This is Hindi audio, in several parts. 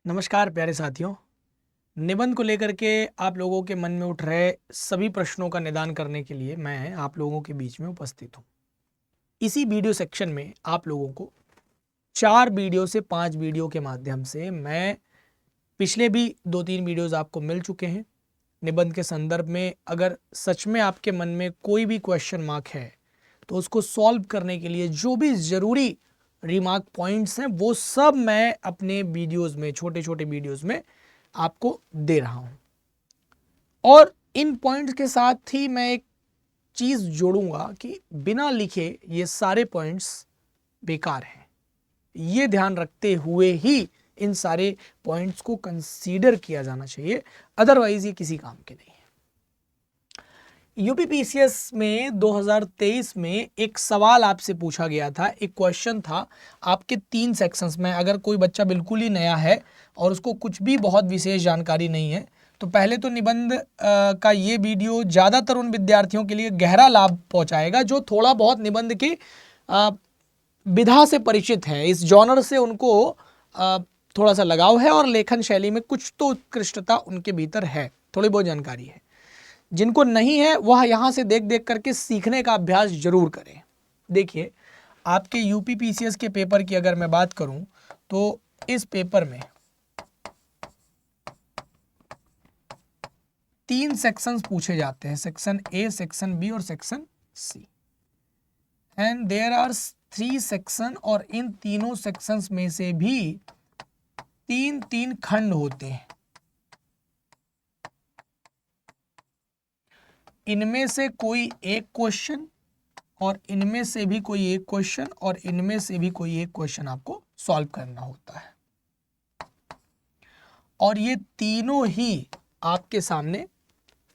नमस्कार प्यारे साथियों। निबंध को लेकर के आप लोगों के मन में उठ रहे सभी प्रश्नों का निदान करने के लिए मैं आप लोगों के बीच में उपस्थित हूँ। इसी वीडियो सेक्शन में आप लोगों को 4 वीडियो से 5 वीडियो के माध्यम से मैं पिछले भी 2-3 वीडियोस आपको मिल चुके हैं। निबंध के संदर्भ में अगर सच में आपके मन में कोई भी क्वेश्चन मार्क है तो उसको सॉल्व करने के लिए जो भी ज़रूरी रिमार्क पॉइंट्स हैं वो सब मैं अपने वीडियोस में, छोटे छोटे वीडियोस में आपको दे रहा हूं। और इन पॉइंट्स के साथ ही मैं एक चीज़ जोड़ूंगा कि बिना लिखे ये सारे पॉइंट्स बेकार हैं। ये ध्यान रखते हुए ही इन सारे पॉइंट्स को कंसीडर किया जाना चाहिए, अदरवाइज ये किसी काम के नहीं है। यूपीपीसीएस में 2023 में एक सवाल आपसे पूछा गया था, एक क्वेश्चन था आपके 3 सेक्शंस में। अगर कोई बच्चा बिल्कुल ही नया है और उसको कुछ भी बहुत विशेष जानकारी नहीं है तो पहले तो निबंध का ये वीडियो ज़्यादातर उन विद्यार्थियों के लिए गहरा लाभ पहुंचाएगा जो थोड़ा बहुत निबंध की विधा से परिचित है, इस जॉनर से उनको थोड़ा सा लगाव है और लेखन शैली में कुछ तो उत्कृष्टता उनके भीतर है, थोड़ी बहुत जानकारी है। जिनको नहीं है वह यहाँ से देख देख करके सीखने का अभ्यास जरूर करें। देखिए, आपके यूपीपीसीएस के पेपर की अगर मैं बात करूं तो इस पेपर में 3 सेक्शंस पूछे जाते हैं, सेक्शन ए, सेक्शन बी और section C. And there are 3 section और इन तीनों सेक्शंस में से भी 3-3 खंड होते हैं। इनमें से कोई एक क्वेश्चन और इनमें से भी कोई एक क्वेश्चन और इनमें से भी कोई एक क्वेश्चन आपको सॉल्व करना होता है। और ये तीनों ही आपके सामने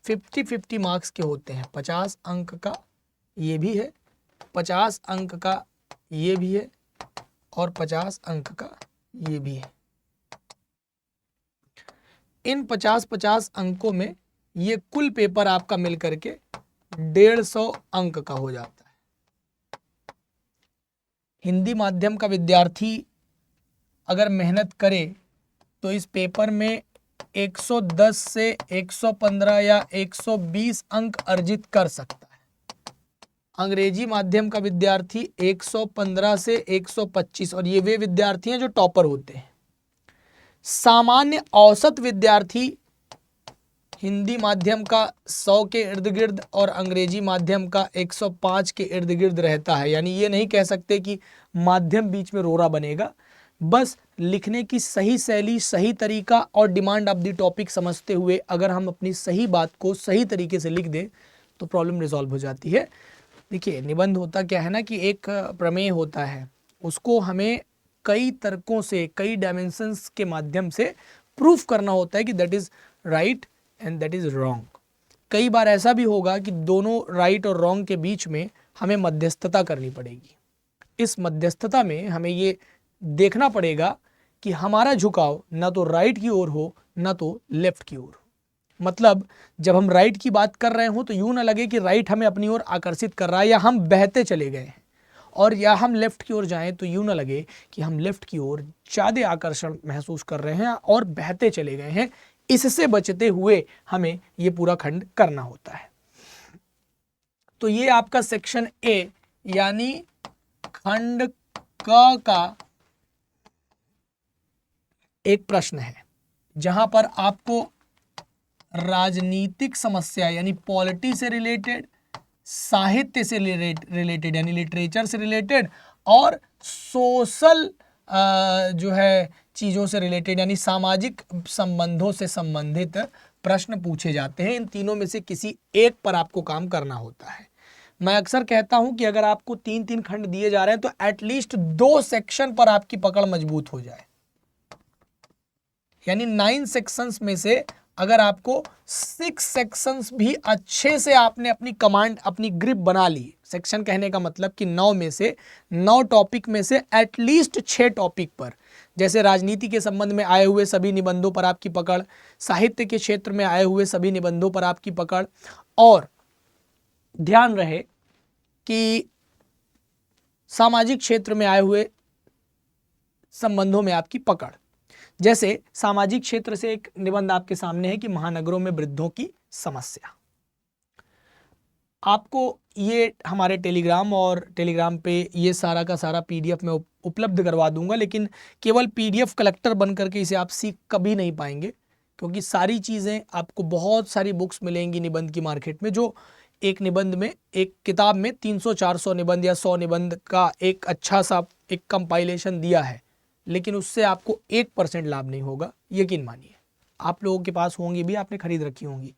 50-50 मार्क्स के होते हैं। 50 अंक का ये भी है, 50 अंक का ये भी है और 50 अंक का ये भी है। इन 50-50 अंकों में ये कुल पेपर आपका मिल करके 150 अंक का हो जाता है। हिंदी माध्यम का विद्यार्थी अगर मेहनत करे तो इस पेपर में 110 से 115 या 120 अंक अर्जित कर सकता है। अंग्रेजी माध्यम का विद्यार्थी 115 से 125, और ये वे विद्यार्थी हैं जो टॉपर होते हैं। सामान्य औसत विद्यार्थी हिंदी माध्यम का 100 के इर्द गिर्द और अंग्रेजी माध्यम का 105 के इर्द गिर्द रहता है। यानी ये नहीं कह सकते कि माध्यम बीच में रोड़ा बनेगा। बस लिखने की सही शैली, सही तरीका और डिमांड ऑफ द टॉपिक समझते हुए अगर हम अपनी सही बात को सही तरीके से लिख दें तो प्रॉब्लम रिजॉल्व हो जाती है। देखिए, निबंध होता क्या है ना कि एक प्रमेय होता है, उसको हमें कई तर्कों से, कई डायमेंशंस के माध्यम से प्रूफ करना होता है कि that is right and that is wrong. कई बार ऐसा भी होगा कि दोनों राइट और रॉन्ग के बीच में हमें मध्यस्थता करनी पड़ेगी। इस मध्यस्थता में हमें ये देखना पड़ेगा कि हमारा झुकाव ना तो राइट की ओर हो ना तो लेफ्ट की ओर हो। मतलब जब हम राइट की बात कर रहे हो तो यूं ना लगे कि राइट हमें अपनी ओर आकर्षित कर रहा है या हम बहते चले गए हैं, और या हम लेफ्ट की ओर जाएं तो यूं ना लगे कि हम लेफ्ट की ओर ज़्यादा आकर्षण महसूस कर रहे हैं और बहते चले गए हैं। इससे बचते हुए हमें ये पूरा खंड करना होता है। तो ये आपका सेक्शन ए यानी खंड क का एक प्रश्न है, जहां पर आपको राजनीतिक समस्या यानी पॉलिटी से रिलेटेड, साहित्य से रिलेटेड यानी लिटरेचर से रिलेटेड, और सोशल जो है चीज़ों से रिलेटेड यानी सामाजिक संबंधों से संबंधित प्रश्न पूछे जाते हैं। इन तीनों में से किसी एक पर आपको काम करना होता है। मैं अक्सर कहता हूं कि अगर आपको 3-3 खंड दिए जा रहे हैं तो एटलीस्ट 2 सेक्शन पर आपकी पकड़ मजबूत हो जाए। यानी 9 सेक्शंस में से अगर आपको 6 सेक्शंस भी अच्छे से आपने अपनी कमांड, अपनी ग्रिप बना ली, सेक्शन कहने का मतलब कि 9 में से 9 टॉपिक में से एटलीस्ट 6 टॉपिक पर, जैसे राजनीति के संबंध में आए हुए सभी निबंधों पर आपकी पकड़, साहित्य के क्षेत्र में आए हुए सभी निबंधों पर आपकी पकड़, और ध्यान रहे कि सामाजिक क्षेत्र में आए हुए संबंधों में आपकी पकड़। जैसे सामाजिक क्षेत्र से एक निबंध आपके सामने है कि महानगरों में वृद्धों की समस्या। आपको ये हमारे टेलीग्राम और टेलीग्राम पे ये सारा का सारा पीडीएफ में उपलब्ध करवा दूंगा, लेकिन केवल पीडीएफ कलेक्टर बन करके इसे आप सीख कभी नहीं पाएंगे, क्योंकि सारी चीज़ें आपको बहुत सारी बुक्स मिलेंगी निबंध की मार्केट में, जो एक निबंध में, एक किताब में 300-400 निबंध या 100 निबंध का एक अच्छा सा एक कंपाइलेशन दिया है, लेकिन उससे आपको 1% लाभ नहीं होगा, यकीन मानिए। आप लोगों के पास होंगी भी, आपने खरीद रखी होंगी।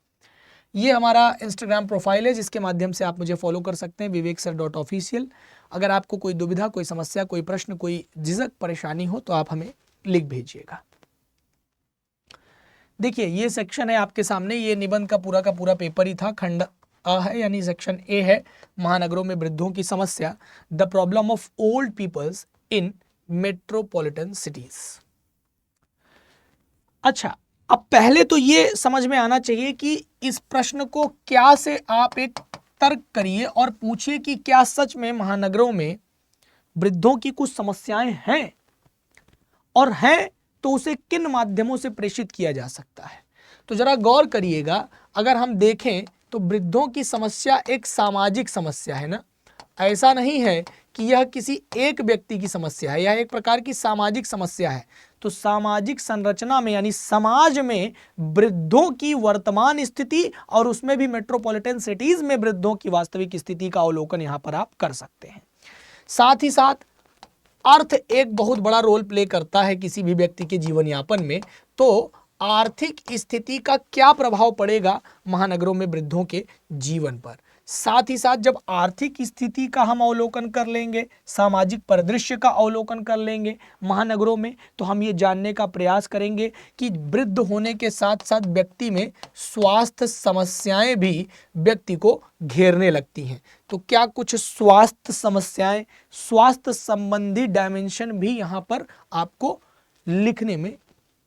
ये हमारा इंस्टाग्राम प्रोफाइल है जिसके माध्यम से आप मुझे फॉलो कर सकते हैं, viveksir.official। अगर आपको कोई दुविधा, कोई समस्या, कोई प्रश्न, कोई झिझक, परेशानी हो तो आप हमें लिख भेजिएगा। देखिए ये सेक्शन है आपके सामने, ये निबंध का पूरा पेपर ही था, खंड अ है यानी सेक्शन ए है, महानगरों में वृद्धों की समस्या, the problem of old peoples in metropolitan cities. अच्छा, अब पहले तो ये समझ में आना चाहिए कि इस प्रश्न को क्या से आप एक तर्क करिए और पूछिए कि क्या सच में महानगरों में वृद्धों की कुछ समस्याएं हैं, और हैं तो उसे किन माध्यमों से प्रेषित किया जा सकता है। तो जरा गौर करिएगा, अगर हम देखें तो वृद्धों की समस्या एक सामाजिक समस्या है ना, ऐसा नहीं है कि यह किसी एक व्यक्ति की समस्या है, यह एक प्रकार की सामाजिक समस्या है। तो सामाजिक संरचना में यानी समाज में वृद्धों की वर्तमान स्थिति और उसमें भी मेट्रोपॉलिटन सिटीज में वृद्धों की वास्तविक स्थिति का अवलोकन यहां पर आप कर सकते हैं। साथ ही साथ अर्थ एक बहुत बड़ा रोल प्ले करता है किसी भी व्यक्ति के जीवन यापन में, तो आर्थिक स्थिति का क्या प्रभाव पड़ेगा महानगरों में वृद्धों के जीवन पर। साथ ही साथ जब आर्थिक स्थिति का हम अवलोकन कर लेंगे, सामाजिक परिदृश्य का अवलोकन कर लेंगे महानगरों में, तो हम ये जानने का प्रयास करेंगे कि वृद्ध होने के साथ साथ व्यक्ति में स्वास्थ्य समस्याएं भी व्यक्ति को घेरने लगती हैं। तो क्या कुछ स्वास्थ्य समस्याएं, स्वास्थ्य संबंधी डायमेंशन भी यहाँ पर आपको लिखने में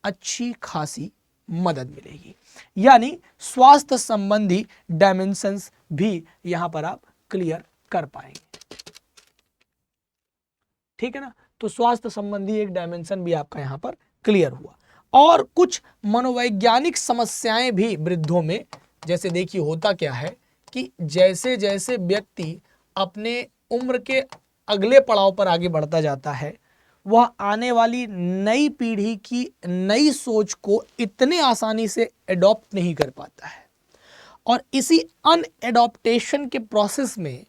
अच्छी खासी मदद मिलेगी, यानी स्वास्थ्य संबंधी डायमेंशंस भी यहां पर आप क्लियर कर पाएंगे। ठीक है ना, तो स्वास्थ्य संबंधी एक डायमेंशन भी आपका यहां पर क्लियर हुआ। और कुछ मनोवैज्ञानिक समस्याएं भी वृद्धों में, जैसे देखिए होता क्या है कि जैसे जैसे व्यक्ति अपने उम्र के अगले पड़ाव पर आगे बढ़ता जाता है, वह आने वाली नई पीढ़ी की नई सोच को इतने आसानी से एडॉप्ट नहीं कर पाता है, और इसी अनएडॉप्टेशन के प्रोसेस में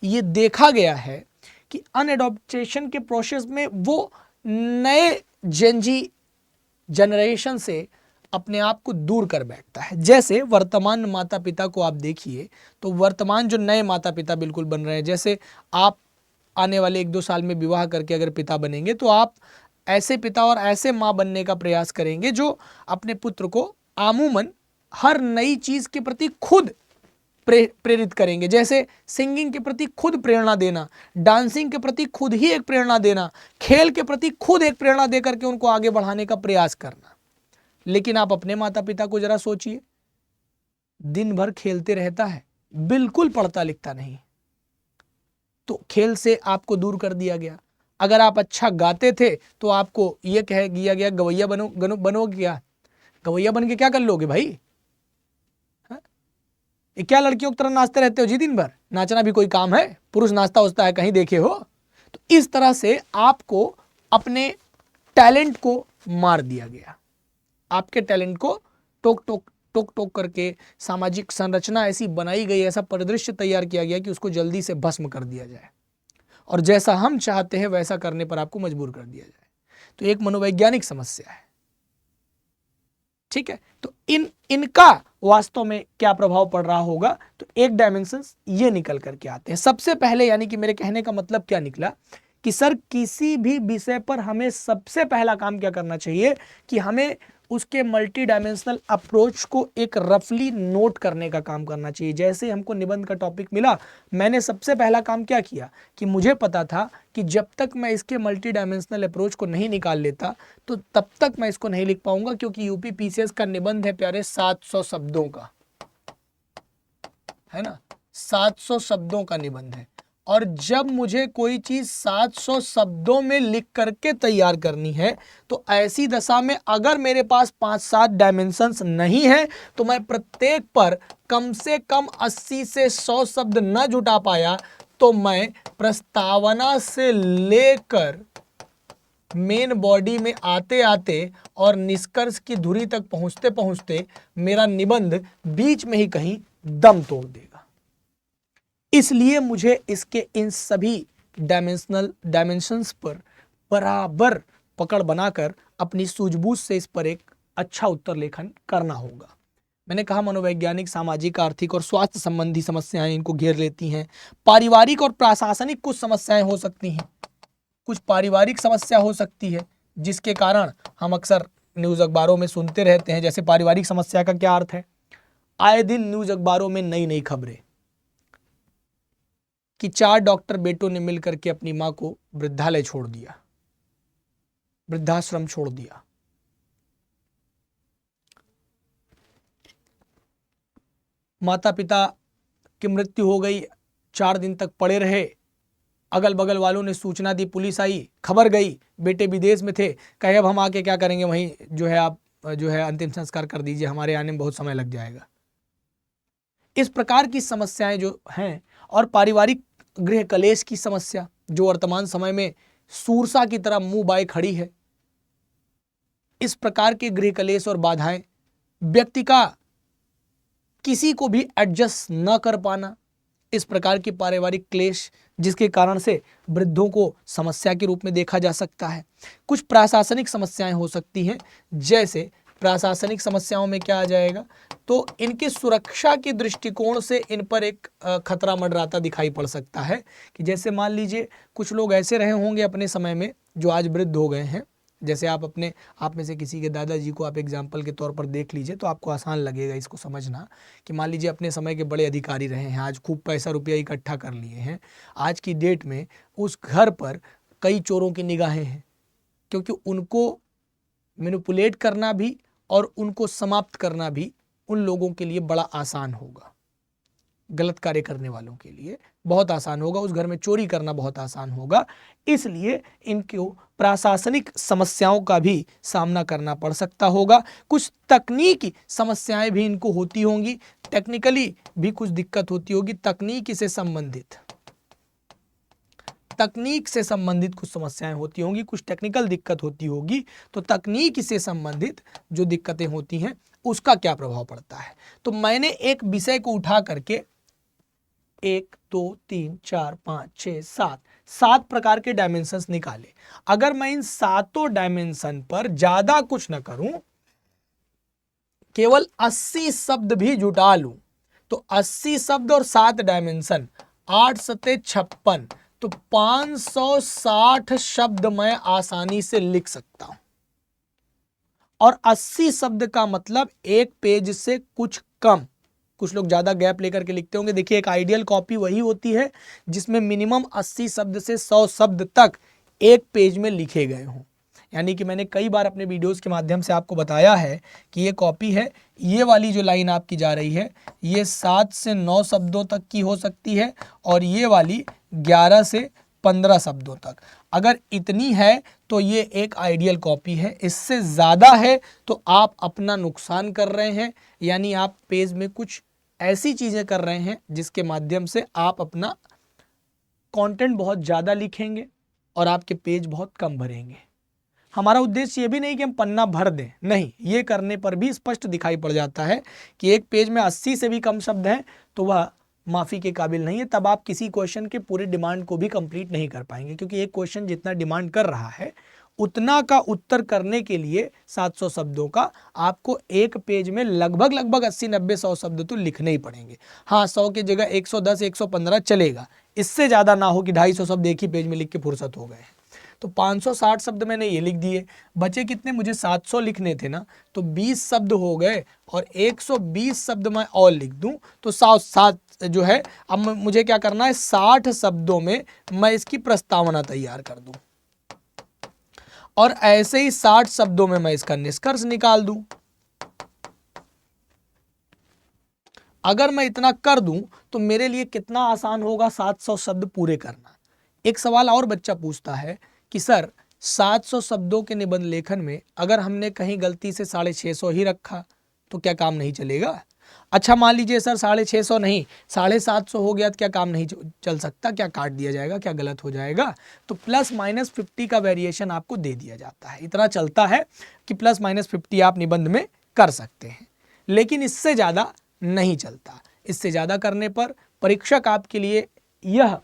ये देखा गया है कि अनएडॉप्टेशन के प्रोसेस में वो नए जेनजी जनरेशन से अपने आप को दूर कर बैठता है। जैसे वर्तमान माता पिता को आप देखिए, तो वर्तमान जो नए माता पिता बिल्कुल बन रहे हैं, जैसे आप आने वाले 1-2 साल में विवाह करके अगर पिता बनेंगे, तो आप ऐसे पिता और ऐसे माँ बनने का प्रयास करेंगे जो अपने पुत्र को आमूमन हर नई चीज के प्रति खुद प्रेरित करेंगे। जैसे सिंगिंग के प्रति खुद प्रेरणा देना, डांसिंग के प्रति खुद ही एक प्रेरणा देना, खेल के प्रति खुद एक प्रेरणा दे करके उनको आगे बढ़ाने का प्रयास करना। लेकिन आप अपने माता पिता को जरा सोचिए, दिन भर खेलते रहता है, बिल्कुल पढ़ता लिखता नहीं, तो खेल से आपको दूर कर दिया गया। अगर आप अच्छा गाते थे तो आपको यह कह दिया गया गवैया बनोगे क्या, गवैया बन के क्या कर लोगे भाई, ये क्या लड़कियों की तरह नाचते रहते हो जी दिन भर, नाचना भी कोई काम है, पुरुष नाचता होता है कहीं देखे हो। तो इस तरह से आपको अपने टैलेंट को मार दिया गया, आपके टैलेंट को टोक टोक करके सामाजिक संरचना ऐसी बनाई गई, ऐसा परिदृश्य तैयार किया गया कि उसको जल्दी से भस्म कर दिया जाए, और जैसा हम चाहते हैं वैसा करने पर आपको मजबूर कर दिया जाए। तो एक मनोवैज्ञानिक समस्या है। ठीक है, तो इनका वास्तव में क्या प्रभाव पड़ रहा होगा, तो एक डायमेंशन ये निकल करके आते हैं। सबसे पहले, यानी कि मेरे कहने का मतलब क्या निकला कि सर किसी भी विषय पर हमें सबसे पहला काम क्या करना चाहिए कि हमें उसके मल्टी डायमेंशनल अप्रोच को एक रफली नोट करने का काम करना चाहिए। जैसे हमको निबंध का टॉपिक मिला, मैंने सबसे पहला काम क्या किया कि मुझे पता था कि जब तक मैं इसके मल्टी डायमेंशनल अप्रोच को नहीं निकाल लेता तो तब तक मैं इसको नहीं लिख पाऊंगा, क्योंकि यूपी पीसीएस का निबंध है प्यारे 700 शब्दों का, है ना, 700 शब्दों का निबंध है, और जब मुझे कोई चीज 700 शब्दों में लिख करके तैयार करनी है तो ऐसी दशा में अगर मेरे पास 5-7 डायमेंशंस नहीं है तो मैं प्रत्येक पर कम से कम 80 से 100 शब्द न जुटा पाया तो मैं प्रस्तावना से लेकर मेन बॉडी में आते आते और निष्कर्ष की धुरी तक पहुंचते पहुंचते मेरा निबंध बीच में ही कहीं दम तोड़ देगा। इसलिए मुझे इसके इन सभी डायमेंशंस पर बराबर पकड़ बनाकर अपनी सूझबूझ से इस पर एक अच्छा उत्तर लेखन करना होगा। मैंने कहा मनोवैज्ञानिक, सामाजिक, आर्थिक और स्वास्थ्य संबंधी समस्याएं इनको घेर लेती हैं। पारिवारिक और प्रशासनिक कुछ समस्याएं हो सकती हैं। कुछ पारिवारिक समस्या हो सकती है जिसके कारण हम अक्सर न्यूज़ अखबारों में सुनते रहते हैं। जैसे पारिवारिक समस्या का क्या अर्थ है? आए दिन न्यूज़ अखबारों में नई नई खबरें कि 4 डॉक्टर बेटों ने मिलकर के अपनी मां को वृद्धालय छोड़ दिया, वृद्धाश्रम छोड़ दिया। माता पिता की मृत्यु हो गई, 4 दिन तक पड़े रहे। अगल बगल वालों ने सूचना दी, पुलिस आई, खबर गई, बेटे विदेश में थे, कहे अब हम आके क्या करेंगे, वहीं जो है आप जो है अंतिम संस्कार कर दीजिए, हमारे आने में बहुत समय लग जाएगा। इस प्रकार की समस्याएं जो हैं, और पारिवारिक गृह कलेश की समस्या जो वर्तमान समय में सूरसा की तरह मुंह बाए खड़ी है। इस प्रकार के गृह कलेश और बाधाएं, व्यक्ति का किसी को भी एडजस्ट न कर पाना, इस प्रकार की पारिवारिक क्लेश जिसके कारण से वृद्धों को समस्या के रूप में देखा जा सकता है। कुछ प्रशासनिक समस्याएं हो सकती हैं। जैसे प्रशासनिक समस्याओं में क्या आ जाएगा, तो इनकी सुरक्षा के दृष्टिकोण से इन पर एक खतरा मंडराता दिखाई पड़ सकता है कि जैसे मान लीजिए कुछ लोग ऐसे रहे होंगे अपने समय में जो आज वृद्ध हो गए हैं। जैसे आप में से किसी के दादाजी को आप एग्जाम्पल के तौर पर देख लीजिए तो आपको आसान लगेगा इसको समझना कि मान लीजिए अपने समय के बड़े अधिकारी रहे हैं, आज खूब पैसा रुपया इकट्ठा कर लिए हैं। आज की डेट में उस घर पर कई चोरों की निगाहें हैं, क्योंकि उनको मैनिपुलेट करना भी और उनको समाप्त करना भी उन लोगों के लिए बड़ा आसान होगा। गलत कार्य करने वालों के लिए बहुत आसान होगा, उस घर में चोरी करना बहुत आसान होगा। इसलिए इनको प्रशासनिक समस्याओं का भी सामना करना पड़ सकता होगा। कुछ तकनीकी समस्याएं भी इनको होती होंगी, टेक्निकली भी कुछ दिक्कत होती होगी। तकनीक से संबंधित कुछ समस्याएं होती होंगी, कुछ टेक्निकल दिक्कत होती होगी। तो तकनीक से संबंधित जो दिक्कतें होती हैं उसका क्या प्रभाव पड़ता है। तो मैंने एक विषय को उठा करके 1 2 3 4 5 6 7 प्रकार के डायमेंशंस निकाले। अगर मैं इन 7 डायमेंशन पर ज्यादा कुछ न करूं, केवल 80 शब्द भी जुटा लूं, तो 80 शब्द और 7 डायमेंशन 8 सते 56, तो 560 शब्द मैं आसानी से लिख सकता हूं। और 80 शब्द का मतलब एक पेज से कुछ कम। कुछ लोग ज्यादा गैप लेकर के लिखते होंगे। देखिए, एक आइडियल कॉपी वही होती है जिसमें मिनिमम 80 शब्द से 100 शब्द तक एक पेज में लिखे गए हों। यानी कि मैंने कई बार अपने वीडियोस के माध्यम से आपको बताया है कि ये कॉपी है, ये वाली जो लाइन आपकी जा रही है ये 7 से 9 शब्दों तक की हो सकती है, और ये वाली 11 से 15 शब्दों तक। अगर इतनी है तो ये एक आइडियल कॉपी है। इससे ज़्यादा है तो आप अपना नुकसान कर रहे हैं, यानी आप पेज में कुछ ऐसी चीज़ें कर रहे हैं जिसके माध्यम से आप अपना कंटेंट बहुत ज़्यादा लिखेंगे और आपके पेज बहुत कम भरेंगे। हमारा उद्देश्य ये भी नहीं कि हम पन्ना भर दें, नहीं, ये करने पर भी स्पष्ट दिखाई पड़ जाता है कि एक पेज में 80 से भी कम शब्द हैं तो वह माफ़ी के काबिल नहीं है। तब आप किसी क्वेश्चन के पूरे डिमांड को भी कंप्लीट नहीं कर पाएंगे, क्योंकि एक क्वेश्चन जितना डिमांड कर रहा है उतना का उत्तर करने के लिए 700 शब्दों का आपको एक पेज में लगभग 80-90-100 शब्द तो लिखने ही पड़ेंगे। हाँ, 100 की जगह 110-115 चलेगा, इससे ज़्यादा ना हो कि 250 शब्द एक ही पेज में लिख के फुर्सत हो गए। तो 560 शब्द मैंने ये लिख दिए, बचे कितने, मुझे 700 लिखने थे ना, तो 20 शब्द हो गए और 120 शब्द मैं और लिख दूं तो 7 जो है, अब मुझे क्या करना है, 60 शब्दों में मैं इसकी प्रस्तावना तैयार कर दूं, और ऐसे ही 60 शब्दों में मैं इसका निष्कर्ष निकाल दूं। अगर मैं इतना कर दूं तो मेरे लिए कितना आसान होगा 700 शब्द पूरे करना। एक सवाल और बच्चा पूछता है कि सर 700 शब्दों के निबंध लेखन में अगर हमने कहीं गलती से 650 ही रखा तो क्या काम नहीं चलेगा? अच्छा मान लीजिए सर 650 नहीं 750 हो गया तो क्या काम नहीं चल सकता? क्या काट दिया जाएगा? क्या गलत हो जाएगा? तो +-50 का वेरिएशन आपको दे दिया जाता है। इतना चलता है कि +-50 आप निबंध में कर सकते हैं, लेकिन इससे ज़्यादा नहीं चलता। इससे ज़्यादा करने पर परीक्षक आपके लिए यह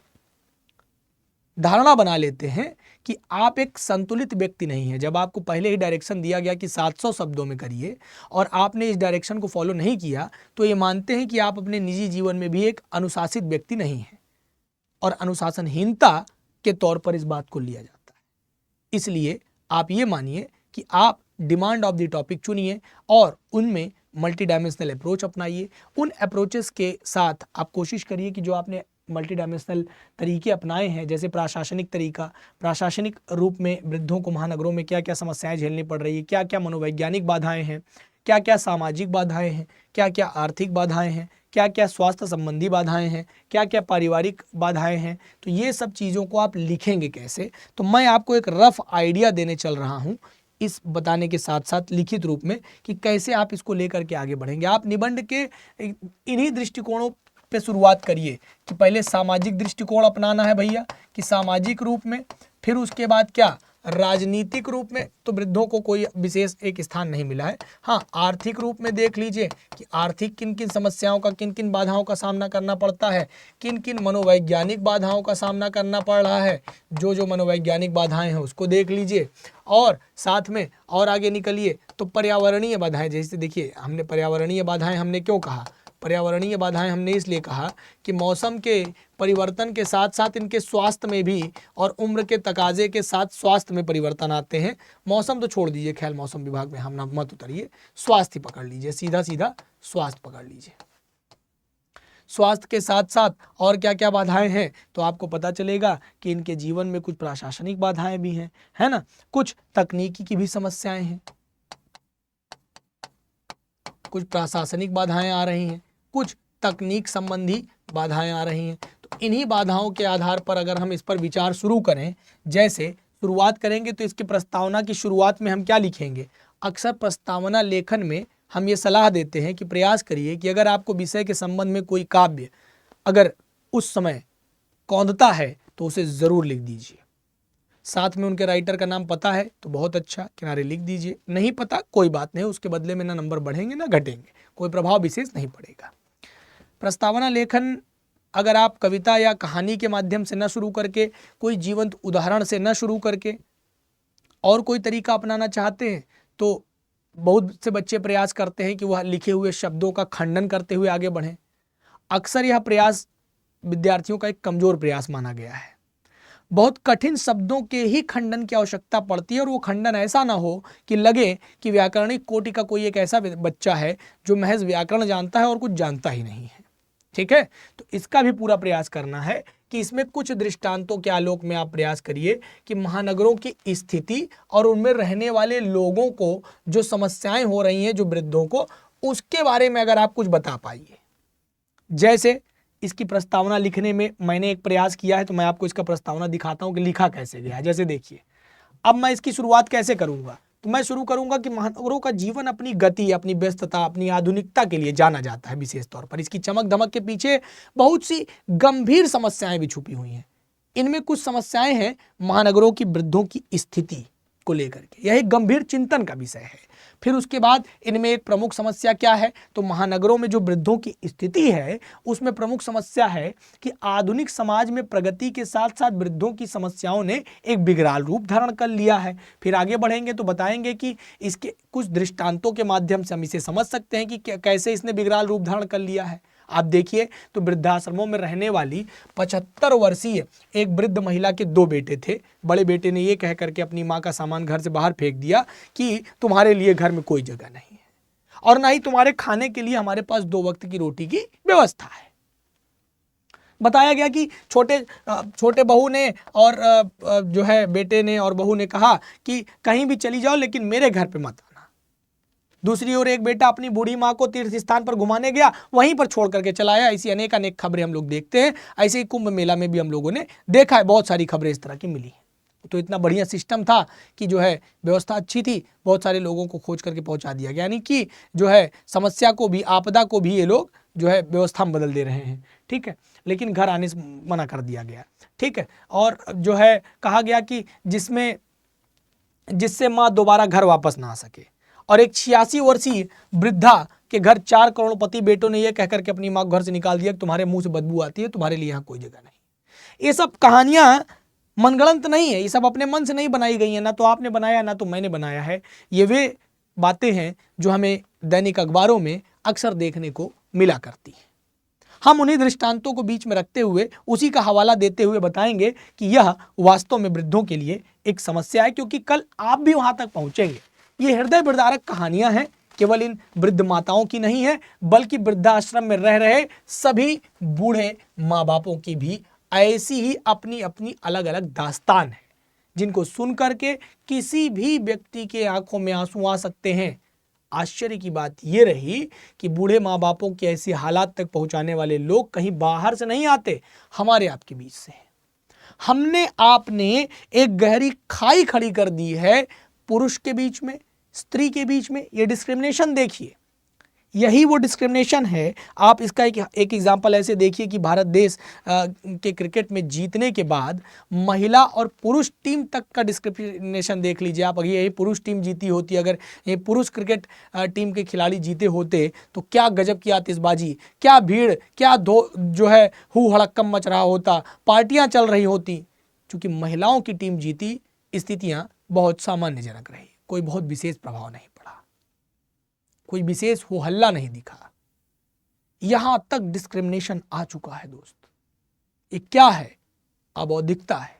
धारणा बना लेते हैं कि आप एक संतुलित व्यक्ति नहीं है। जब आपको पहले ही डायरेक्शन दिया गया कि 700 शब्दों में करिए और आपने इस डायरेक्शन को फॉलो नहीं किया तो ये मानते हैं कि आप अपने निजी जीवन में भी एक अनुशासित व्यक्ति नहीं है, और अनुशासनहीनता के तौर पर इस बात को लिया जाता है। इसलिए आप ये मानिए कि आप डिमांड ऑफ द टॉपिक चुनिए और उनमें मल्टी डायमेंशनल अप्रोच अपनाइए। उन अप्रोचेस के साथ आप कोशिश करिए कि जो आपने मल्टी डायमेंशनल तरीके अपनाए हैं, जैसे प्रशासनिक तरीका, प्रशासनिक रूप में वृद्धों को महानगरों में क्या क्या समस्याएं झेलनी पड़ रही है, क्या क्या मनोवैज्ञानिक बाधाएं हैं, क्या क्या सामाजिक बाधाएं हैं, क्या क्या आर्थिक बाधाएं हैं, क्या क्या स्वास्थ्य संबंधी बाधाएं हैं, क्या क्या पारिवारिक बाधाएं हैं, तो ये सब चीज़ों को आप लिखेंगे कैसे। तो मैं आपको एक रफ आइडिया देने चल रहा हूँ, इस बताने के साथ साथ लिखित रूप में कि कैसे आप इसको लेकर के आगे बढ़ेंगे। आप निबंध के इन्हीं दृष्टिकोणों पे शुरुआत करिए कि पहले सामाजिक दृष्टिकोण अपनाना है भैया, कि सामाजिक रूप में, फिर उसके बाद क्या राजनीतिक रूप में तो वृद्धों को कोई विशेष एक स्थान नहीं मिला है। हाँ, आर्थिक रूप में देख लीजिए कि आर्थिक किन किन समस्याओं का, किन किन बाधाओं का सामना करना पड़ता है, किन किन मनोवैज्ञानिक बाधाओं का सामना करना पड़ रहा है, जो मनोवैज्ञानिक बाधाएं हैं उसको देख लीजिए। और साथ में और आगे निकलिए तो पर्यावरणीय बाधाएं, जैसे देखिए हमने पर्यावरणीय बाधाएं हमने क्यों कहा? पर्यावरणीय बाधाएं हमने इसलिए कहा कि मौसम के परिवर्तन के साथ साथ इनके स्वास्थ्य में भी और उम्र के तकाजे के साथ स्वास्थ्य में परिवर्तन आते हैं। मौसम तो छोड़ दीजिए, ख्याल मौसम विभाग में हम ना मत उतरिए, स्वास्थ्य पकड़ लीजिए, सीधा सीधा स्वास्थ्य पकड़ लीजिए। स्वास्थ्य के साथ साथ और क्या क्या बाधाएं हैं तो आपको पता चलेगा कि इनके जीवन में कुछ प्रशासनिक बाधाएं भी हैं, है ना, कुछ तकनीकी की भी समस्याएं हैं, कुछ प्रशासनिक बाधाएं आ रही हैं, कुछ तकनीक संबंधी बाधाएं आ रही हैं। तो इन्हीं बाधाओं के आधार पर अगर हम इस पर विचार शुरू करें, जैसे शुरुआत करेंगे तो इसकी प्रस्तावना की शुरुआत में हम क्या लिखेंगे? अक्सर प्रस्तावना लेखन में हम ये सलाह देते हैं कि प्रयास करिए कि अगर आपको विषय के संबंध में कोई काव्य अगर उस समय कौंधता है तो उसे ज़रूर लिख दीजिए। साथ में उनके राइटर का नाम पता है तो बहुत अच्छा, किनारे लिख दीजिए। नहीं पता कोई बात नहीं, उसके बदले में ना नंबर बढ़ेंगे ना घटेंगे, कोई प्रभाव विशेष नहीं पड़ेगा। प्रस्तावना लेखन अगर आप कविता या कहानी के माध्यम से न शुरू करके, कोई जीवंत उदाहरण से न शुरू करके और कोई तरीका अपनाना चाहते हैं तो बहुत से बच्चे प्रयास करते हैं कि वह लिखे हुए शब्दों का खंडन करते हुए आगे बढ़ें। अक्सर यह प्रयास विद्यार्थियों का एक कमजोर प्रयास माना गया है। बहुत कठिन शब्दों के ही खंडन की आवश्यकता पड़ती है, और वो खंडन ऐसा ना हो कि लगे कि व्याकरणिक कोटि का कोई एक ऐसा बच्चा है जो महज व्याकरण जानता है और कुछ जानता ही नहीं है। ठीक है, तो इसका भी पूरा प्रयास करना है कि इसमें कुछ दृष्टांतों के आलोक में आप प्रयास करिए कि महानगरों की स्थिति और उनमें रहने वाले लोगों को जो समस्याएं हो रही हैं, जो वृद्धों को, उसके बारे में अगर आप कुछ बता पाइए। जैसे इसकी प्रस्तावना लिखने में मैंने एक प्रयास किया है, तो मैं आपको इसका प्रस्तावना दिखाता हूं कि लिखा कैसे गया है। जैसे देखिए, अब मैं इसकी शुरुआत कैसे करूंगा, तो मैं शुरू करूंगा कि महानगरों का जीवन अपनी गति, अपनी व्यस्तता, अपनी आधुनिकता के लिए जाना जाता है। विशेष तौर पर इसकी चमक धमक के पीछे बहुत सी गंभीर समस्याएं भी छुपी हुई हैं। इनमें कुछ समस्याएं हैं महानगरों की वृद्धों की स्थिति को लेकर के, यह एक गंभीर चिंतन का विषय है। फिर उसके बाद इनमें एक प्रमुख समस्या क्या है, तो महानगरों में जो वृद्धों की स्थिति है उसमें प्रमुख समस्या है कि आधुनिक समाज में प्रगति के साथ साथ वृद्धों की समस्याओं ने एक विकराल रूप धारण कर लिया है। फिर आगे बढ़ेंगे तो बताएंगे कि इसके कुछ दृष्टांतों के माध्यम से हम इसे समझ सकते हैं कि कैसे इसने विकराल रूप धारण कर लिया है। आप देखिए तो वृद्धाश्रमों में रहने वाली 75 वर्षीय एक वृद्ध महिला के 2 बेटे थे। बड़े बेटे ने ये कह करके अपनी माँ का सामान घर से बाहर फेंक दिया कि तुम्हारे लिए घर में कोई जगह नहीं है और ना ही तुम्हारे खाने के लिए हमारे पास 2 वक्त की रोटी की व्यवस्था है। बताया गया कि छोटे बहू ने और जो है बेटे ने और बहू ने कहा कि कहीं भी चली जाओ लेकिन मेरे घर पे मत आना। दूसरी ओर एक बेटा अपनी बूढ़ी माँ को तीर्थ स्थान पर घुमाने गया, वहीं पर छोड़ करके चला आया। ऐसी अनेक अनेक खबरें हम लोग देखते हैं। ऐसे ही कुंभ मेला में भी हम लोगों ने देखा है, बहुत सारी खबरें इस तरह की मिली। तो इतना बढ़िया सिस्टम था कि जो है व्यवस्था अच्छी थी, बहुत सारे लोगों को खोज करके पहुंचा दिया गया। यानी कि जो है समस्या को भी, आपदा को भी ये लोग जो है व्यवस्था में बदल दे रहे हैं, ठीक है। लेकिन घर आने से मना कर दिया गया, ठीक है। और जो है कहा गया कि जिससे माँ दोबारा घर वापस ना आ सके। और एक 86 वर्षीय वृद्धा के घर 4 करोड़पति बेटों ने यह कहकर के अपनी माँ को घर से निकाल दिया कि तुम्हारे मुंह से बदबू आती है, तुम्हारे लिए यहाँ कोई जगह नहीं। ये सब कहानियां मनगढ़ंत नहीं है, ये सब अपने मन से नहीं बनाई गई है, ना तो आपने बनाया ना तो मैंने बनाया है। ये वे बातें हैं जो हमें दैनिक अखबारों में अक्सर देखने को मिला करती है। हम उन्हीं दृष्टांतों को बीच में रखते हुए उसी का हवाला देते हुए बताएंगे कि यह वास्तव में वृद्धों के लिए एक समस्या है, क्योंकि कल आप भी वहां तक पहुंचेंगे। ये हृदय विदारक कहानियां हैं, केवल इन वृद्ध माताओं की नहीं है, बल्कि वृद्धाश्रम में रह रहे सभी बूढ़े माँ बापों की भी ऐसी ही अपनी अपनी अलग अलग दास्तान है, जिनको सुन करके किसी भी व्यक्ति के आंखों में आंसू आ सकते हैं। आश्चर्य की बात यह रही कि बूढ़े माँ बापों की ऐसी हालात तक पहुंचाने वाले लोग कहीं बाहर से नहीं आते, हमारे आपके बीच से। हमने आपने एक गहरी खाई खड़ी कर दी है पुरुष के बीच में, स्त्री के बीच में। ये डिस्क्रिमिनेशन देखिए, यही वो डिस्क्रिमिनेशन है। आप इसका एक एग्जाम्पल ऐसे देखिए कि भारत देश के क्रिकेट में जीतने के बाद महिला और पुरुष टीम तक का डिस्क्रिमिनेशन देख लीजिए आप। अगर यही पुरुष टीम जीती होती, अगर ये पुरुष क्रिकेट टीम के खिलाड़ी जीते होते तो क्या गजब की आतिशबाजी, क्या भीड़, क्या जो है हू हड़क्कम मच रहा होता, पार्टियां चल रही होती। चूंकि महिलाओं की टीम जीती, स्थितियां बहुत सामान्यजनक रही, कोई बहुत विशेष प्रभाव नहीं पड़ा, कोई विशेष हो हल्ला नहीं दिखा। यहां तक डिस्क्रिमिनेशन आ चुका है दोस्त। ये क्या है? अबौधिकता है,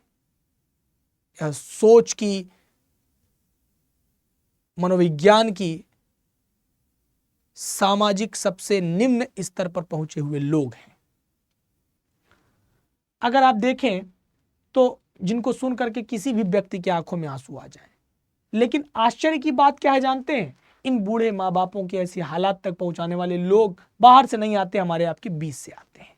यह सोच की, मनोविज्ञान की सामाजिक सबसे निम्न स्तर पर पहुंचे हुए लोग हैं। अगर आप देखें तो जिनको सुन करके किसी भी व्यक्ति की आंखों में आंसू आ जाए। लेकिन आश्चर्य की बात क्या है जानते हैं? इन बूढ़े माँ बापों की ऐसी हालात तक पहुंचाने वाले लोग बाहर से नहीं आते, हमारे आपके बीच से आते हैं।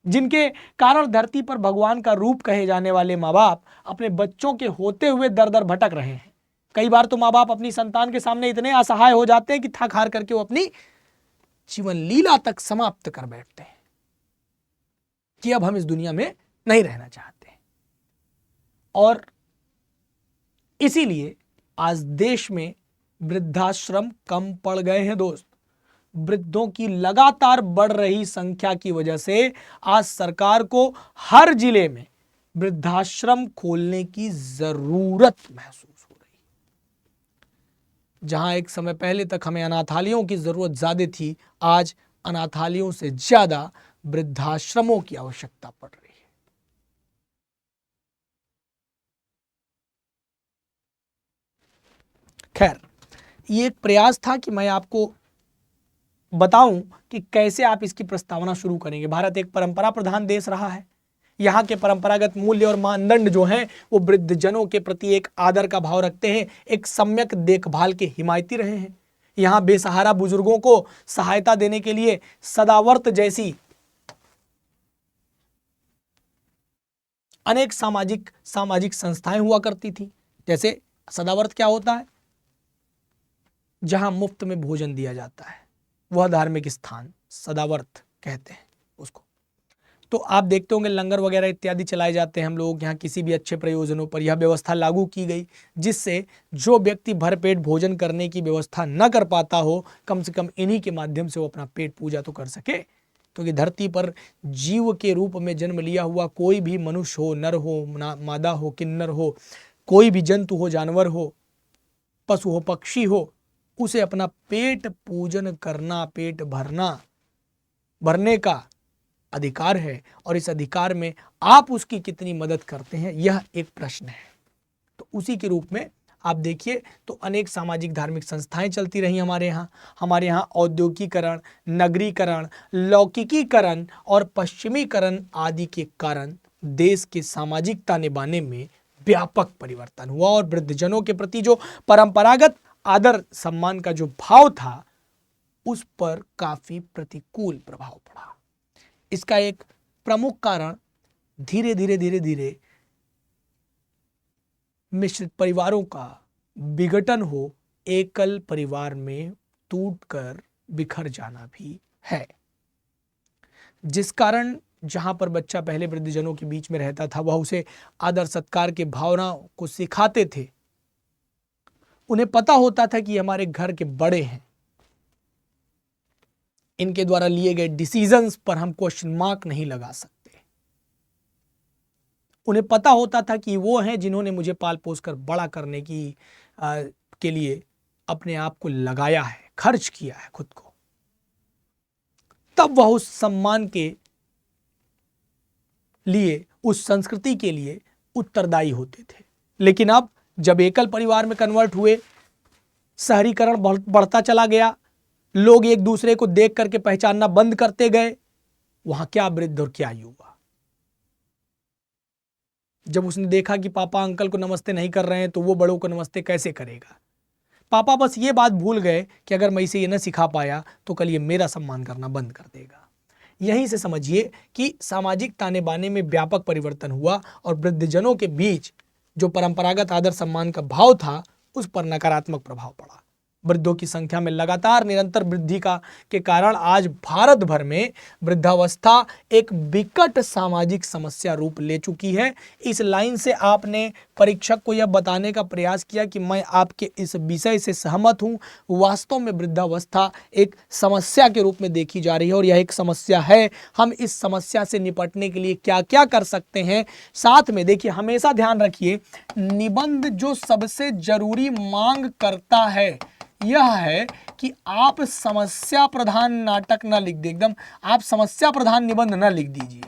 जिनके कारण धरती पर भगवान का रूप कहे जाने वाले माँ बाप अपने बच्चों के होते हुए दर दर भटक रहे हैं। कई बार तो माँ बाप अपनी संतान के सामने इतने असहाय हो जाते हैं कि थक हार करके वो अपनी जीवन लीला तक समाप्त कर बैठते हैं कि अब हम इस दुनिया में नहीं रहना चाहते। और इसीलिए आज देश में वृद्धाश्रम कम पड़ गए हैं दोस्त। वृद्धों की लगातार बढ़ रही संख्या की वजह से आज सरकार को हर जिले में वृद्धाश्रम खोलने की जरूरत महसूस हो रही। जहां एक समय पहले तक हमें अनाथालयों की जरूरत ज्यादा थी, आज अनाथालयों से ज्यादा वृद्धाश्रमों की आवश्यकता पड़ रही है। खैर, ये एक प्रयास था कि मैं आपको बताऊं कि कैसे आप इसकी प्रस्तावना शुरू करेंगे। भारत एक परंपरा प्रधान देश रहा है। यहाँ के परंपरागत मूल्य और मानदंड जो हैं वो वृद्धजनों के प्रति एक आदर का भाव रखते हैं, एक सम्यक देखभाल के हिमायती रहे हैं। यहाँ बेसहारा बुजुर्गों को सहायता देने के लिए सदावर्त जैसी अनेक सामाजिक संस्थाएं हुआ करती थी। जैसे सदावर्त क्या होता है? जहां मुफ्त में भोजन दिया जाता है, वह धार्मिक स्थान सदावर्त कहते हैं उसको। तो आप देखते होंगे लंगर वगैरह इत्यादि चलाए जाते हैं हम लोग यहाँ। किसी भी अच्छे प्रयोजनों पर यह व्यवस्था लागू की गई, जिससे जो व्यक्ति भरपेट भोजन करने की व्यवस्था न कर पाता हो, कम से कम इन्हीं के माध्यम से वो अपना पेट पूजा तो कर सके। क्योंकि धरती पर जीव के रूप में जन्म लिया हुआ कोई भी मनुष्य हो, नर हो, मादा हो, किन्नर हो, कोई भी जंतु हो, जानवर हो, पशु हो, पक्षी हो, उसे अपना पेट पूजन करना, पेट भरने का अधिकार है। और इस अधिकार में आप उसकी कितनी मदद करते हैं, यह एक प्रश्न है। तो उसी के रूप में आप देखिए तो अनेक सामाजिक धार्मिक संस्थाएं चलती रही हमारे यहाँ औद्योगिकीकरण, नगरीकरण, लौकिकीकरण और पश्चिमीकरण आदि के कारण देश के सामाजिक ताने बाने में व्यापक परिवर्तन हुआ और वृद्धजनों के प्रति जो परंपरागत आदर सम्मान का जो भाव था उस पर काफी प्रतिकूल प्रभाव पड़ा। इसका एक प्रमुख कारण धीरे धीरे मिश्रित परिवारों का विघटन हो, एकल परिवार में टूटकर बिखर जाना भी है, जिस कारण जहां पर बच्चा पहले वृद्धजनों के बीच में रहता था, वह उसे आदर सत्कार के भावना को सिखाते थे। उन्हें पता होता था कि हमारे घर के बड़े हैं, इनके द्वारा लिए गए डिसीजंस पर हम क्वेश्चन मार्क नहीं लगा सकते। उन्हें पता होता था कि वो हैं जिन्होंने मुझे पाल पोस कर बड़ा करने के लिए अपने आप को लगाया है, खर्च किया है खुद को। तब वह उस सम्मान के लिए, उस संस्कृति के लिए उत्तरदायी होते थे। लेकिन अब जब एकल परिवार में कन्वर्ट हुए, शहरीकरण बढ़ता चला गया, लोग एक दूसरे को देख करके पहचानना बंद करते गए, वहां क्या वृद्ध और क्या युवा। जब उसने देखा कि पापा अंकल को नमस्ते नहीं कर रहे हैं तो वो बड़ों को नमस्ते कैसे करेगा। पापा बस ये बात भूल गए कि अगर मैं इसे ये न सिखा पाया तो कल ये मेरा सम्मान करना बंद कर देगा। यहीं से समझिए कि सामाजिक ताने बाने में व्यापक परिवर्तन हुआ और वृद्धजनों के बीच जो परंपरागत आदर सम्मान का भाव था उस पर नकारात्मक प्रभाव पड़ा। वृद्धों की संख्या में लगातार निरंतर वृद्धि के कारण आज भारत भर में वृद्धावस्था एक विकट सामाजिक समस्या रूप ले चुकी है। इस लाइन से आपने परीक्षक को यह बताने का प्रयास किया कि मैं आपके इस विषय से सहमत हूं। वास्तव में वृद्धावस्था एक समस्या के रूप में देखी जा रही है और यह एक समस्या है। हम इस समस्या से निपटने के लिए क्या क्या कर सकते हैं, साथ में देखिए हमेशा ध्यान रखिए, निबंध जो सबसे जरूरी मांग करता है यह है कि आप समस्या प्रधान नाटक न लिख दे, एकदम आप समस्या प्रधान निबंध न लिख दीजिए।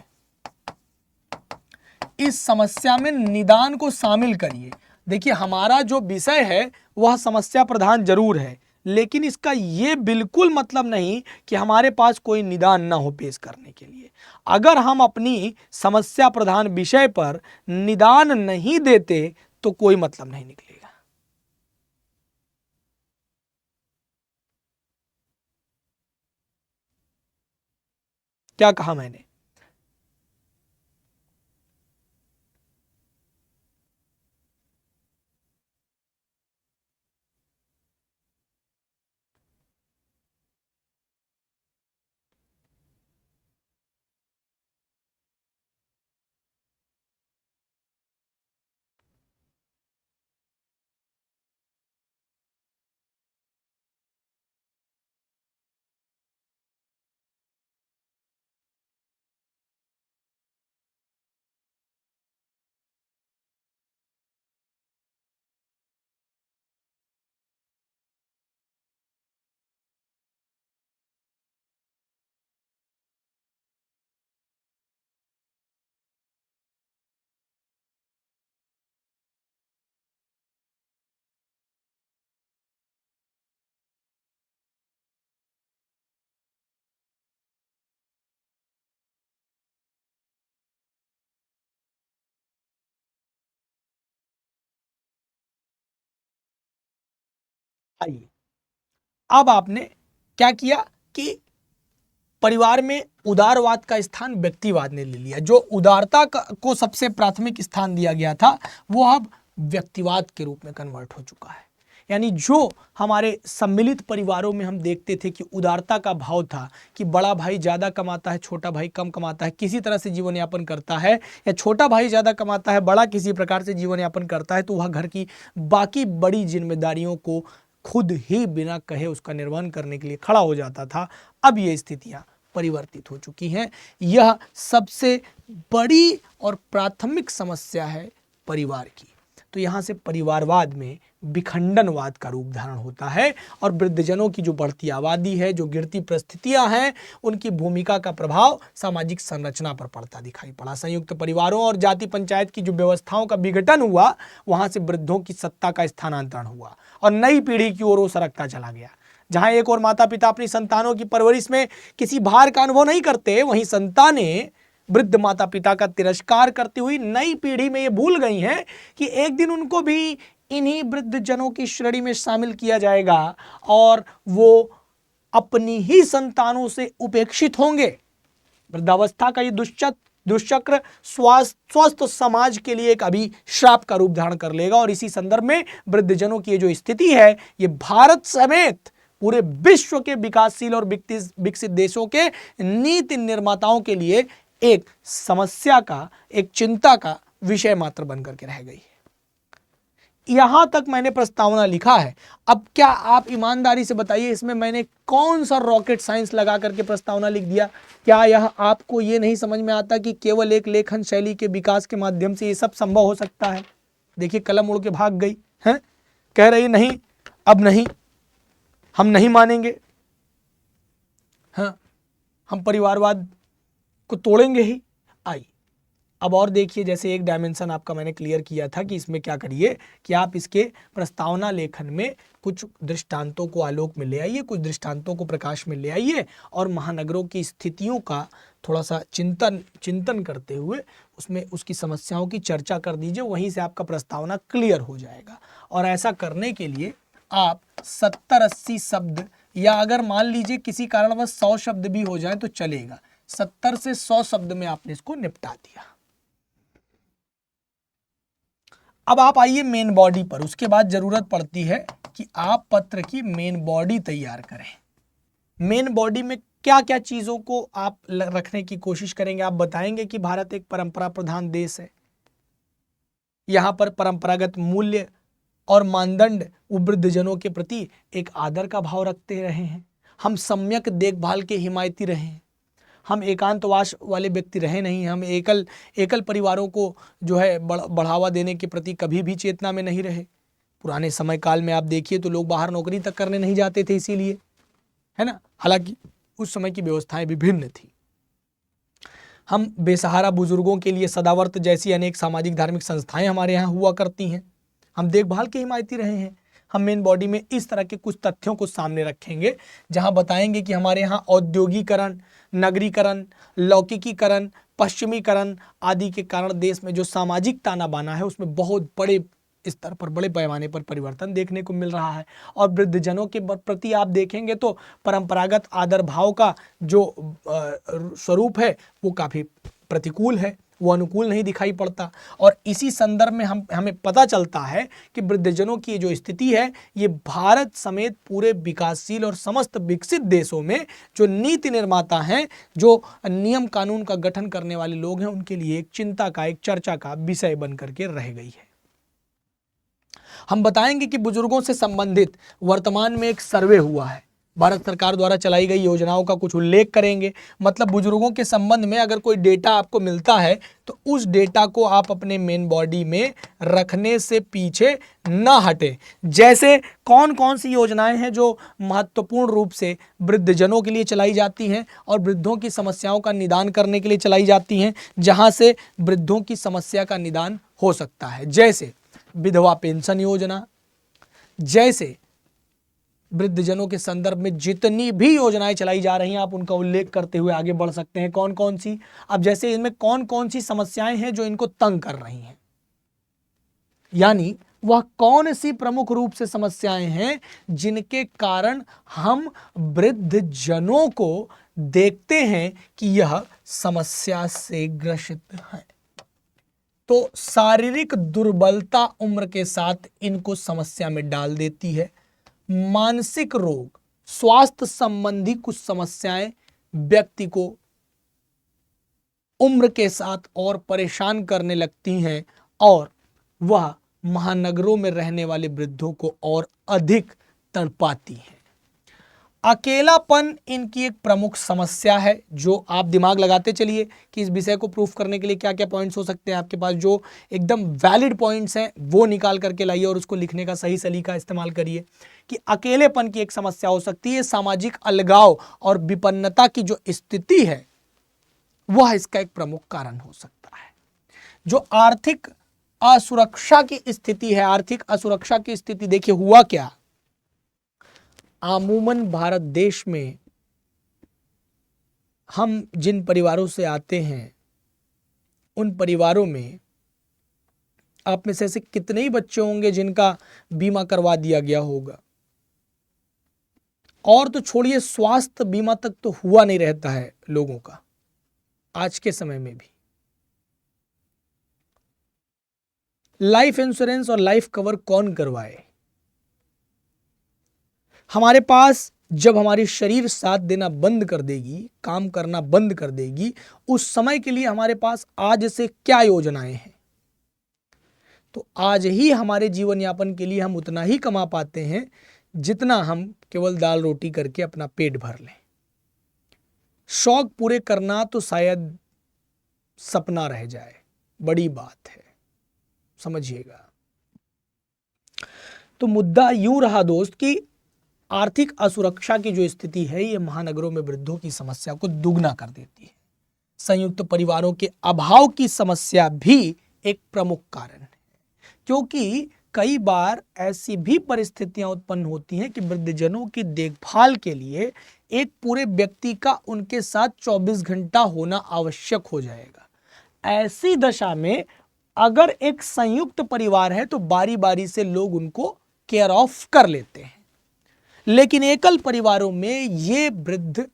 इस समस्या में निदान को शामिल करिए। देखिए हमारा जो विषय है वह समस्या प्रधान जरूर है, लेकिन इसका यह बिल्कुल मतलब नहीं कि हमारे पास कोई निदान ना हो पेश करने के लिए। अगर हम अपनी समस्या प्रधान विषय पर निदान नहीं देते तो कोई मतलब नहीं निकलेगा। क्या कहा मैंने? आइए, अब आपने क्या किया कि परिवार में उदारवाद का स्थान व्यक्तिवाद ने ले लिया। जो उदारता को सबसे प्राथमिक स्थान दिया गया था वो अब व्यक्तिवाद के रूप में कन्वर्ट हो चुका है। यानी जो हमारे सम्मिलित परिवारों में हम देखते थे कि उदारता का भाव था कि बड़ा भाई ज़्यादा कमाता है, छोटा भाई कम कमाता है, किसी तरह से जीवन यापन करता है, या छोटा भाई ज़्यादा कमाता है, बड़ा किसी प्रकार से जीवन यापन करता है, तो वह घर की बाकी बड़ी जिम्मेदारियों को खुद ही बिना कहे उसका निर्वहन करने के लिए खड़ा हो जाता था। अब ये स्थितियां परिवर्तित हो चुकी हैं। यह सबसे बड़ी और प्राथमिक समस्या है परिवार की। तो यहाँ से परिवारवाद में विखंडनवाद का रूप धारण होता है और वृद्धजनों की जो बढ़ती आबादी है, जो गिरती परिस्थितियां हैं, उनकी भूमिका का प्रभाव सामाजिक संरचना पर पड़ता दिखाई पड़ा। संयुक्त परिवारों और जाति पंचायत की जो व्यवस्थाओं का विघटन हुआ, वहां से वृद्धों की सत्ता का स्थानांतरण हुआ और नई पीढ़ी की ओर वो सरकता चला गया। जहां एक और माता पिता अपनी संतानों की परवरिश में किसी भार का अनुभव नहीं करते, वहीं संतानें वृद्ध माता पिता का तिरस्कार करती हुई नई पीढ़ी में ये भूल गई हैं कि एक दिन उनको भी इन्हीं वृद्धजनों की श्रेणी में शामिल किया जाएगा और वो अपनी ही संतानों से उपेक्षित होंगे। वृद्धावस्था का ये दुष्चक्र स्वस्थ समाज के लिए एक अभिशाप का रूप धारण कर लेगा। और इसी संदर्भ में वृद्धजनों की ये जो स्थिति है, ये भारत समेत पूरे विश्व के विकासशील और विकसित देशों के नीति निर्माताओं के लिए एक समस्या का, एक चिंता का विषय मात्र बनकर के रह गई है। यहां तक मैंने प्रस्तावना लिखा है। अब क्या आप ईमानदारी से बताइए, इसमें मैंने कौन सा रॉकेट साइंस लगा करके प्रस्तावना लिख दिया? क्या यह आपको ये नहीं समझ में आता कि केवल एक लेखन शैली के विकास के माध्यम से ये सब संभव हो सकता है? देखिए, कलम उड़ के भाग गई है, कह रही नहीं, अब नहीं, हम नहीं मानेंगे, हाँ, हम परिवारवाद को तोड़ेंगे ही। आई अब और देखिए, जैसे एक डायमेंशन आपका मैंने क्लियर किया था कि इसमें क्या करिए कि आप इसके प्रस्तावना लेखन में कुछ दृष्टांतों को आलोक में ले आइए, कुछ दृष्टांतों को प्रकाश में ले आइए और महानगरों की स्थितियों का थोड़ा सा चिंतन करते हुए उसमें उसकी समस्याओं की चर्चा कर दीजिए। वहीं से आपका प्रस्तावना क्लियर हो जाएगा। और ऐसा करने के लिए आप 70-80 शब्द, या अगर मान लीजिए किसी कारणवश 100 शब्द भी हो जाए तो चलेगा, 70 से 100 शब्द में आपने इसको निपटा दिया। अब आप आइए मेन बॉडी पर। उसके बाद जरूरत पड़ती है कि आप पत्र की मेन बॉडी तैयार करें। मेन बॉडी में क्या क्या चीजों को आप रखने की कोशिश करेंगे? आप बताएंगे कि भारत एक परंपरा प्रधान देश है, यहां पर परंपरागत मूल्य और मानदंड वृद्धजनों के प्रति एक आदर का भाव रखते रहे हैं, हम सम्यक देखभाल के हिमायती रहे हैं, हम एकांतवास वाले व्यक्ति रहे नहीं, हम एकल परिवारों को जो है बढ़ावा देने के प्रति कभी भी चेतना में नहीं रहे। पुराने समय काल में आप देखिए तो लोग बाहर नौकरी तक करने नहीं जाते थे इसीलिए, है ना, हालांकि उस समय की व्यवस्थाएं विभिन्न थी। हम बेसहारा बुजुर्गों के लिए सदावर्त जैसी अनेक सामाजिक धार्मिक संस्थाएं हमारे यहाँ हुआ करती हैं, हम देखभाल के हिमायती रहे हैं। हम मेन बॉडी में इस तरह के कुछ तथ्यों को सामने रखेंगे जहां बताएंगे कि हमारे यहाँ औद्योगिकरण, नगरीकरण, लौकिकीकरण, पश्चिमीकरण आदि के कारण देश में जो सामाजिक ताना बाना है उसमें बहुत बड़े स्तर पर, बड़े पैमाने पर परिवर्तन देखने को मिल रहा है। और वृद्धजनों के प्रति आप देखेंगे तो परंपरागत आदर भाव का जो स्वरूप है वो काफी प्रतिकूल है, वो अनुकूल नहीं दिखाई पड़ता। और इसी संदर्भ में हमें पता चलता है कि वृद्धजनों की जो स्थिति है ये भारत समेत पूरे विकासशील और समस्त विकसित देशों में जो नीति निर्माता हैं, जो नियम कानून का गठन करने वाले लोग हैं, उनके लिए एक चिंता का, एक चर्चा का विषय बन करके रह गई है। हम बताएंगे कि बुजुर्गों से संबंधित वर्तमान में एक सर्वे हुआ है, भारत सरकार द्वारा चलाई गई योजनाओं का कुछ उल्लेख करेंगे। मतलब बुजुर्गों के संबंध में अगर कोई डेटा आपको मिलता है तो उस डेटा को आप अपने मेन बॉडी में रखने से पीछे न हटें। जैसे कौन कौन सी योजनाएं हैं जो महत्वपूर्ण रूप से वृद्धजनों के लिए चलाई जाती हैं और वृद्धों की समस्याओं का निदान करने के लिए चलाई जाती हैं, जहां से वृद्धों की समस्या का निदान हो सकता है। जैसे विधवा पेंशन योजना, जैसे वृद्धजनों के संदर्भ में जितनी भी योजनाएं चलाई जा रही हैं आप उनका उल्लेख करते हुए आगे बढ़ सकते हैं। कौन कौन सी? अब जैसे इनमें कौन कौन सी समस्याएं हैं जो इनको तंग कर रही हैं, यानी वह कौन सी प्रमुख रूप से समस्याएं हैं जिनके कारण हम वृद्धजनों को देखते हैं कि यह समस्या से ग्रसित है। तो शारीरिक दुर्बलता उम्र के साथ इनको समस्या में डाल देती है। मानसिक रोग, स्वास्थ्य संबंधी कुछ समस्याएं व्यक्ति को उम्र के साथ और परेशान करने लगती हैं और वह महानगरों में रहने वाले वृद्धों को और अधिक तड़पाती हैं। अकेलापन इनकी एक प्रमुख समस्या है, जो आप दिमाग लगाते चलिए कि इस विषय को प्रूफ करने के लिए क्या क्या पॉइंट्स हो सकते हैं आपके पास, जो एकदम वैलिड पॉइंट्स हैं वो निकाल करके लाइए और उसको लिखने का सही सलीका इस्तेमाल करिए। कि अकेलेपन की एक समस्या हो सकती है, सामाजिक अलगाव और विपन्नता की जो स्थिति है वह इसका एक प्रमुख कारण हो सकता है। जो आर्थिक असुरक्षा की स्थिति है, आर्थिक असुरक्षा की स्थिति देखिए हुआ क्या, अमूमन भारत देश में हम जिन परिवारों से आते हैं उन परिवारों में आप में से ऐसे कितने ही बच्चे होंगे जिनका बीमा करवा दिया गया होगा। और तो छोड़िए, स्वास्थ्य बीमा तक तो हुआ नहीं रहता है लोगों का आज के समय में भी। लाइफ इंश्योरेंस और लाइफ कवर कौन करवाए? हमारे पास जब हमारी शरीर साथ देना बंद कर देगी, काम करना बंद कर देगी, उस समय के लिए हमारे पास आज से क्या योजनाएं हैं? तो आज ही हमारे जीवन यापन के लिए हम उतना ही कमा पाते हैं जितना हम केवल दाल रोटी करके अपना पेट भर लें। शौक पूरे करना तो शायद सपना रह जाए, बड़ी बात है, समझिएगा। तो मुद्दा यूं रहा दोस्त कि आर्थिक असुरक्षा की जो स्थिति है ये महानगरों में वृद्धों की समस्या को दुगना कर देती है। संयुक्त परिवारों के अभाव की समस्या भी एक प्रमुख कारण है, क्योंकि कई बार ऐसी भी परिस्थितियां उत्पन्न होती हैं कि वृद्धजनों की देखभाल के लिए एक पूरे व्यक्ति का उनके साथ 24 घंटा होना आवश्यक हो जाएगा। ऐसी दशा में अगर एक संयुक्त परिवार है तो बारी बारी से लोग उनको केयर ऑफ कर लेते हैं, लेकिन एकल परिवारों में ये वृद्ध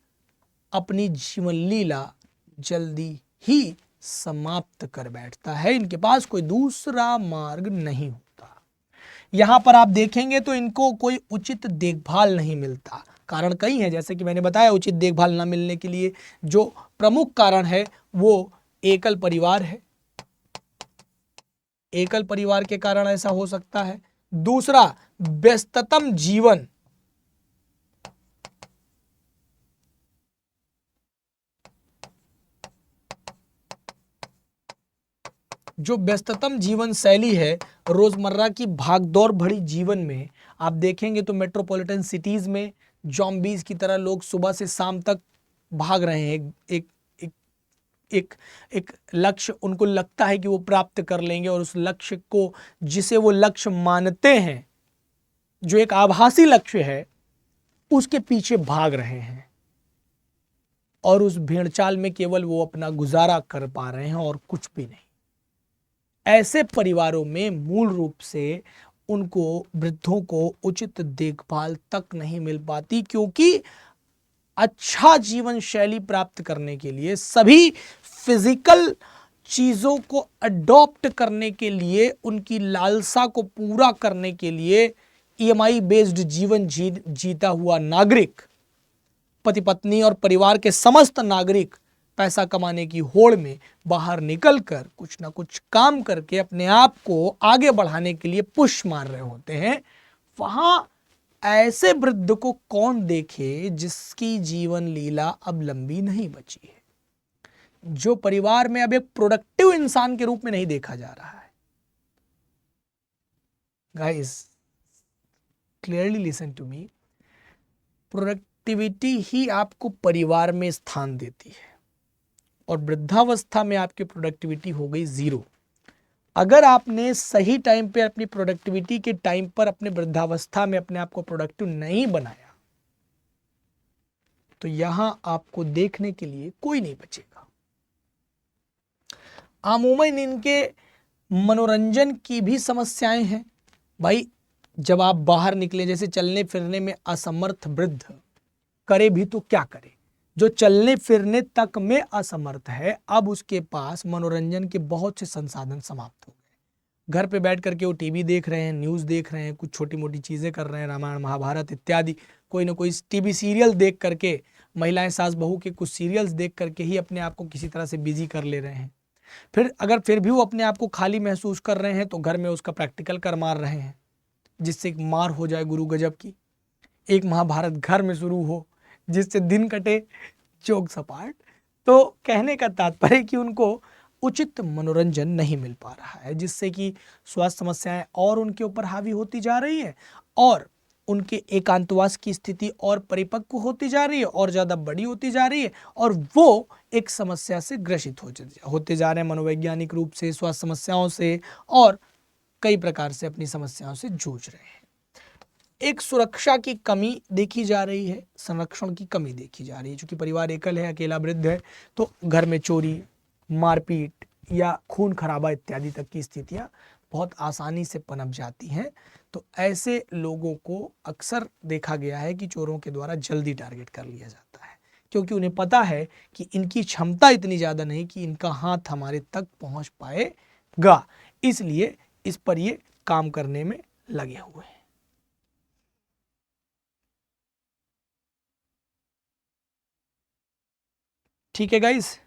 अपनी जीवन लीला जल्दी ही समाप्त कर बैठता है। इनके पास कोई दूसरा मार्ग नहीं होता। यहां पर आप देखेंगे तो इनको कोई उचित देखभाल नहीं मिलता। कारण कई हैं, जैसे कि मैंने बताया, उचित देखभाल न मिलने के लिए जो प्रमुख कारण है वो एकल परिवार है। एकल परिवार के कारण ऐसा हो सकता है। दूसरा, व्यस्ततम जीवन। जो व्यस्ततम जीवन शैली है, रोजमर्रा की भागदौड़ भरी जीवन में आप देखेंगे तो मेट्रोपॉलिटन सिटीज में जॉम्बीज की तरह लोग सुबह से शाम तक भाग रहे हैं। एक एक एक एक लक्ष्य उनको लगता है कि वो प्राप्त कर लेंगे, और उस लक्ष्य को, जिसे वो लक्ष्य मानते हैं, जो एक आभासी लक्ष्य है, उसके पीछे भाग रहे हैं, और उस भेड़चाल में केवल वो अपना गुजारा कर पा रहे हैं और कुछ भी नहीं। ऐसे परिवारों में मूल रूप से उनको, वृद्धों को उचित देखभाल तक नहीं मिल पाती, क्योंकि अच्छा जीवन शैली प्राप्त करने के लिए, सभी फिजिकल चीजों को अडॉप्ट करने के लिए, उनकी लालसा को पूरा करने के लिए ईएमआई बेस्ड जीवन जीता हुआ नागरिक, पति पत्नी और परिवार के समस्त नागरिक पैसा कमाने की होड़ में बाहर निकलकर कुछ ना कुछ काम करके अपने आप को आगे बढ़ाने के लिए पुश मार रहे होते हैं। वहां ऐसे वृद्ध को कौन देखे जिसकी जीवन लीला अब लंबी नहीं बची है, जो परिवार में अब एक प्रोडक्टिव इंसान के रूप में नहीं देखा जा रहा है। Guys, clearly listen to me. Productivity ही आपको परिवार में स्थान देती है, और वृद्धावस्था में आपकी प्रोडक्टिविटी हो गई जीरो। अगर आपने सही टाइम पे अपनी प्रोडक्टिविटी के टाइम पर अपने वृद्धावस्था में अपने आप को प्रोडक्टिव नहीं बनाया, तो यहां आपको देखने के लिए कोई नहीं बचेगा। अमूमन इनके मनोरंजन की भी समस्याएं हैं। भाई, जब आप बाहर निकले, जैसे चलने फिरने में असमर्थ वृद्ध करे भी तो क्या करे, जो चलने फिरने तक में असमर्थ है, अब उसके पास मनोरंजन के बहुत से संसाधन समाप्त हो गए। घर पे बैठ करके वो टीवी देख रहे हैं, न्यूज़ देख रहे हैं, कुछ छोटी मोटी चीज़ें कर रहे हैं, रामायण महाभारत इत्यादि, कोई ना कोई टीवी सीरियल देख करके, महिलाएं सास बहू के कुछ सीरियल्स देख करके ही अपने आप को किसी तरह से बिजी कर ले रहे हैं। फिर भी वो अपने आप को खाली महसूस कर रहे हैं तो घर में उसका प्रैक्टिकल कर मार रहे हैं, जिससे एक मार हो जाए गुरु गजब की। एक महाभारत घर में शुरू हो जिससे दिन कटे चौक सपाट। तो कहने का तात्पर्य कि उनको उचित मनोरंजन नहीं मिल पा रहा है, जिससे कि स्वास्थ्य समस्याएं और उनके ऊपर हावी होती जा रही है, और उनके एकांतवास की स्थिति और परिपक्व होती जा रही है, और ज़्यादा बड़ी होती जा रही है, और वो एक समस्या से ग्रसित होते जा रहे हैं, मनोवैज्ञानिक रूप से, स्वास्थ्य समस्याओं से, और कई प्रकार से अपनी समस्याओं से जूझ रहे हैं। एक सुरक्षा की कमी देखी जा रही है, संरक्षण की कमी देखी जा रही है। चूंकि परिवार एकल है, अकेला वृद्ध है, तो घर में चोरी, मारपीट या खून खराबा इत्यादि तक की स्थितियां बहुत आसानी से पनप जाती हैं। तो ऐसे लोगों को अक्सर देखा गया है कि चोरों के द्वारा जल्दी टारगेट कर लिया जाता है, क्योंकि उन्हें पता है कि इनकी क्षमता इतनी ज़्यादा नहीं कि इनका हाथ हमारे तक पहुंच पाएगा, इसलिए इस पर ये काम करने में लगे हुए हैं। ठीक है गाइस,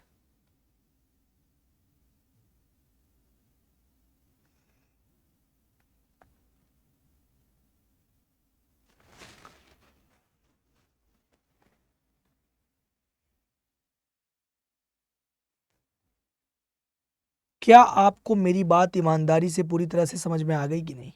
क्या आपको मेरी बात ईमानदारी से पूरी तरह से समझ में आ गई कि नहीं?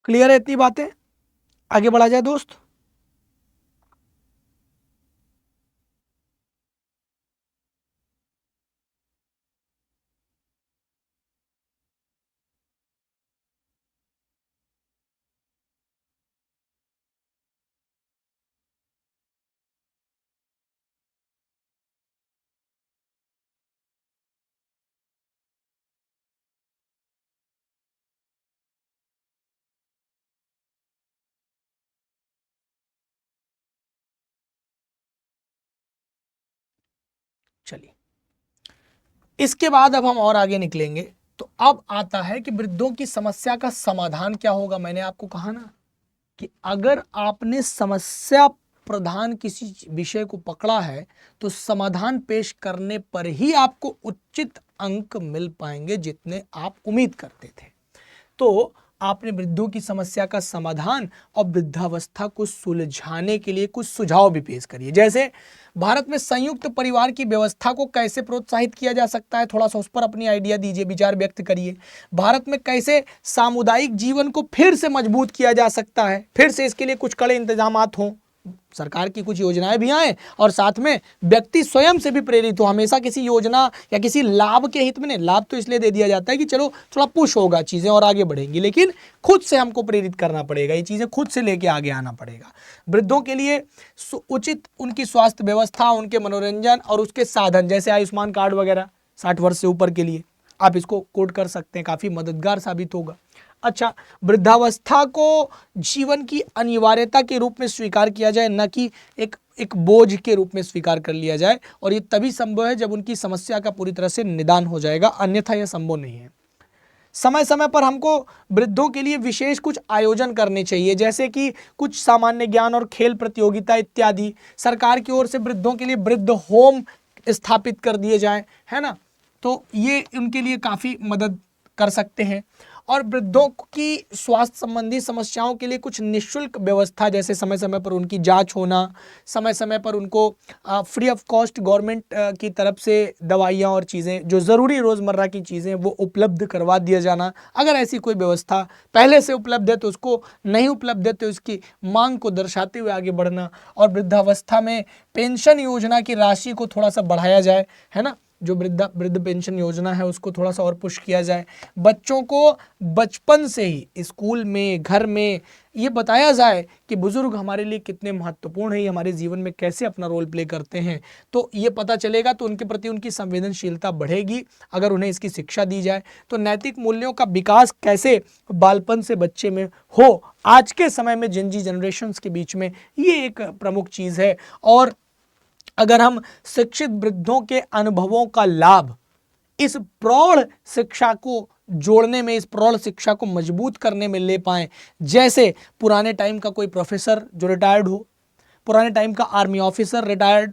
क्लियर है इतनी बातें? आगे बढ़ा जाए दोस्त। चलिए, इसके बाद अब हम और आगे निकलेंगे। तो अब आता है कि वृद्धों की समस्या का समाधान क्या होगा। मैंने आपको कहा ना कि अगर आपने समस्या प्रधान किसी विषय को पकड़ा है तो समाधान पेश करने पर ही आपको उचित अंक मिल पाएंगे जितने आप उम्मीद करते थे। तो आपने वृद्धों की समस्या का समाधान और वृद्धावस्था को सुलझाने के लिए कुछ सुझाव भी पेश करिए। जैसे भारत में संयुक्त परिवार की व्यवस्था को कैसे प्रोत्साहित किया जा सकता है, थोड़ा सा उस पर अपनी आइडिया दीजिए, विचार व्यक्त करिए। भारत में कैसे सामुदायिक जीवन को फिर से मजबूत किया जा सकता है, फिर से इसके लिए कुछ कड़े इंतजामात हों, सरकार की कुछ योजनाएं भी आए और साथ में व्यक्ति स्वयं से भी प्रेरित हो। हमेशा किसी योजना या किसी लाभ के हित में नहीं, लाभ तो इसलिए दे दिया जाता है कि चलो थोड़ा पुश होगा चीजें और आगे बढ़ेंगी, लेकिन खुद से हमको प्रेरित करना पड़ेगा, ये चीजें खुद से लेके आगे आना पड़ेगा। वृद्धों के लिए उचित उनकी स्वास्थ्य व्यवस्था, उनके मनोरंजन और उसके साधन, जैसे आयुष्मान कार्ड वगैरह 60 वर्ष से ऊपर के लिए आप इसको कोट कर सकते हैं, काफी मददगार साबित होगा। अच्छा, वृद्धावस्था को जीवन की अनिवार्यता के रूप में स्वीकार किया जाए, न कि एक बोझ के रूप में स्वीकार कर लिया जाए, और ये तभी संभव है जब उनकी समस्या का पूरी तरह से निदान हो जाएगा, अन्यथा यह संभव नहीं है। समय समय पर हमको वृद्धों के लिए विशेष कुछ आयोजन करने चाहिए, जैसे कि कुछ सामान्य ज्ञान और खेल प्रतियोगिता इत्यादि। सरकार की ओर से वृद्धों के लिए वृद्ध होम स्थापित कर दिए जाएं, है ना, तो ये उनके लिए काफ़ी मदद कर सकते हैं। और वृद्धों की स्वास्थ्य संबंधी समस्याओं के लिए कुछ निःशुल्क व्यवस्था, जैसे समय समय पर उनकी जांच होना, समय समय पर उनको फ्री ऑफ कॉस्ट गवर्नमेंट की तरफ से दवाइयाँ और चीज़ें, जो ज़रूरी रोज़मर्रा की चीज़ें, वो उपलब्ध करवा दिया जाना। अगर ऐसी कोई व्यवस्था पहले से उपलब्ध है तो उसको, नहीं उपलब्ध है तो उसकी मांग को दर्शाते हुए आगे बढ़ना। और वृद्धावस्था में पेंशन योजना की राशि को थोड़ा सा बढ़ाया जाए, है ना, जो वृद्ध पेंशन योजना है उसको थोड़ा सा और पुश किया जाए। बच्चों को बचपन से ही स्कूल में, घर में ये बताया जाए कि बुजुर्ग हमारे लिए कितने महत्वपूर्ण है, हमारे जीवन में कैसे अपना रोल प्ले करते हैं, तो ये पता चलेगा, तो उनके प्रति उनकी संवेदनशीलता बढ़ेगी। अगर उन्हें इसकी शिक्षा दी जाए तो नैतिक मूल्यों का विकास कैसे बालपन से बच्चे में हो, आज के समय में जिन जनरेशन्स के बीच में ये एक प्रमुख चीज़ है। और अगर हम शिक्षित वृद्धों के अनुभवों का लाभ इस प्रौढ़ शिक्षा को जोड़ने में, इस प्रौढ़ शिक्षा को मजबूत करने में ले पाएं, जैसे पुराने टाइम का कोई प्रोफेसर जो रिटायर्ड हो, पुराने टाइम का आर्मी ऑफिसर रिटायर्ड,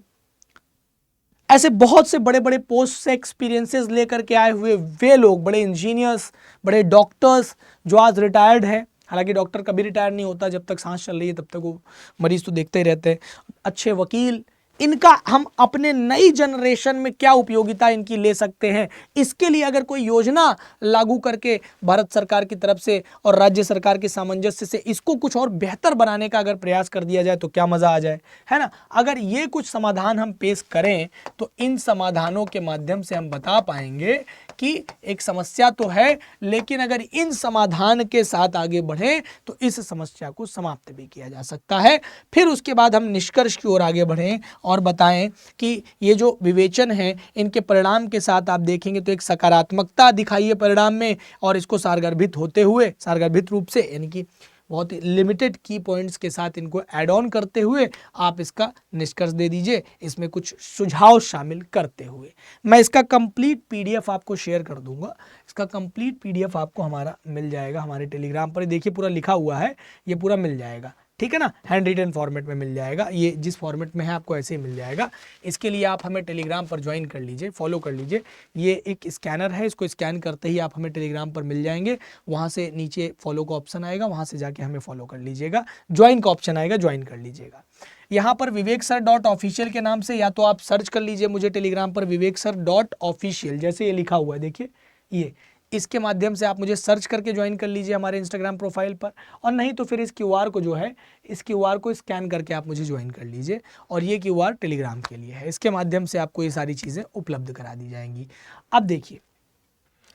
ऐसे बहुत से बड़े बड़े पोस्ट से एक्सपीरियंसेस लेकर के आए हुए वे लोग, बड़े इंजीनियर्स, बड़े डॉक्टर्स जो आज रिटायर्ड हैं, हालांकि डॉक्टर कभी रिटायर नहीं होता, जब तक सांस चल रही है तब तक वो मरीज तो देखते ही रहते हैं, अच्छे वकील, इनका हम अपने नई जनरेशन में क्या उपयोगिता इनकी ले सकते हैं, इसके लिए अगर कोई योजना लागू करके भारत सरकार की तरफ से और राज्य सरकार के सामंजस्य से इसको कुछ और बेहतर बनाने का अगर प्रयास कर दिया जाए तो क्या मजा आ जाए, है ना। अगर ये कुछ समाधान हम पेश करें तो इन समाधानों के माध्यम से हम बता पाएंगे कि एक समस्या तो है, लेकिन अगर इन समाधान के साथ आगे बढ़े तो इस समस्या को समाप्त भी किया जा सकता है। फिर उसके बाद हम निष्कर्ष की ओर आगे बढ़ें और बताएं कि ये जो विवेचन है इनके परिणाम के साथ आप देखेंगे तो एक सकारात्मकता दिखाई है परिणाम में, और इसको सारगर्भित होते हुए, सारगर्भित रूप से यानी कि बहुत ही लिमिटेड की पॉइंट्स के साथ इनको ऐड ऑन करते हुए आप इसका निष्कर्ष दे दीजिए, इसमें कुछ सुझाव शामिल करते हुए। मैं इसका कंप्लीट पीडीएफ आपको शेयर कर दूंगा, इसका कंप्लीट पीडीएफ आपको हमारा मिल जाएगा हमारे टेलीग्राम पर, देखिए पूरा लिखा हुआ है, ये पूरा मिल जाएगा, ठीक है ना, हैंड रिटन फॉर्मेट में मिल जाएगा, ये जिस फॉर्मेट में है आपको ऐसे ही मिल जाएगा। इसके लिए आप हमें टेलीग्राम पर ज्वाइन कर लीजिए, फॉलो कर लीजिए, ये एक स्कैनर है, इसको स्कैन करते ही आप हमें टेलीग्राम पर मिल जाएंगे, वहाँ से नीचे फॉलो का ऑप्शन आएगा, वहाँ से जाके हमें फॉलो कर लीजिएगा, ज्वाइन का ऑप्शन आएगा, ज्वाइन कर लीजिएगा। यहाँ पर viveksir.official के नाम से या तो आप सर्च कर लीजिए मुझे टेलीग्राम पर viveksir.official, जैसे ये लिखा हुआ है देखिए, ये इसके माध्यम से आप मुझे सर्च करके ज्वाइन कर लीजिए हमारे इंस्टाग्राम प्रोफाइल पर, और नहीं तो फिर इस क्यूआर को जो है, इस क्यूआर को स्कैन करके आप मुझे ज्वाइन कर लीजिए, और ये क्यूआर टेलीग्राम के लिए है, इसके माध्यम से आपको ये सारी चीज़ें उपलब्ध करा दी जाएंगी। अब देखिए,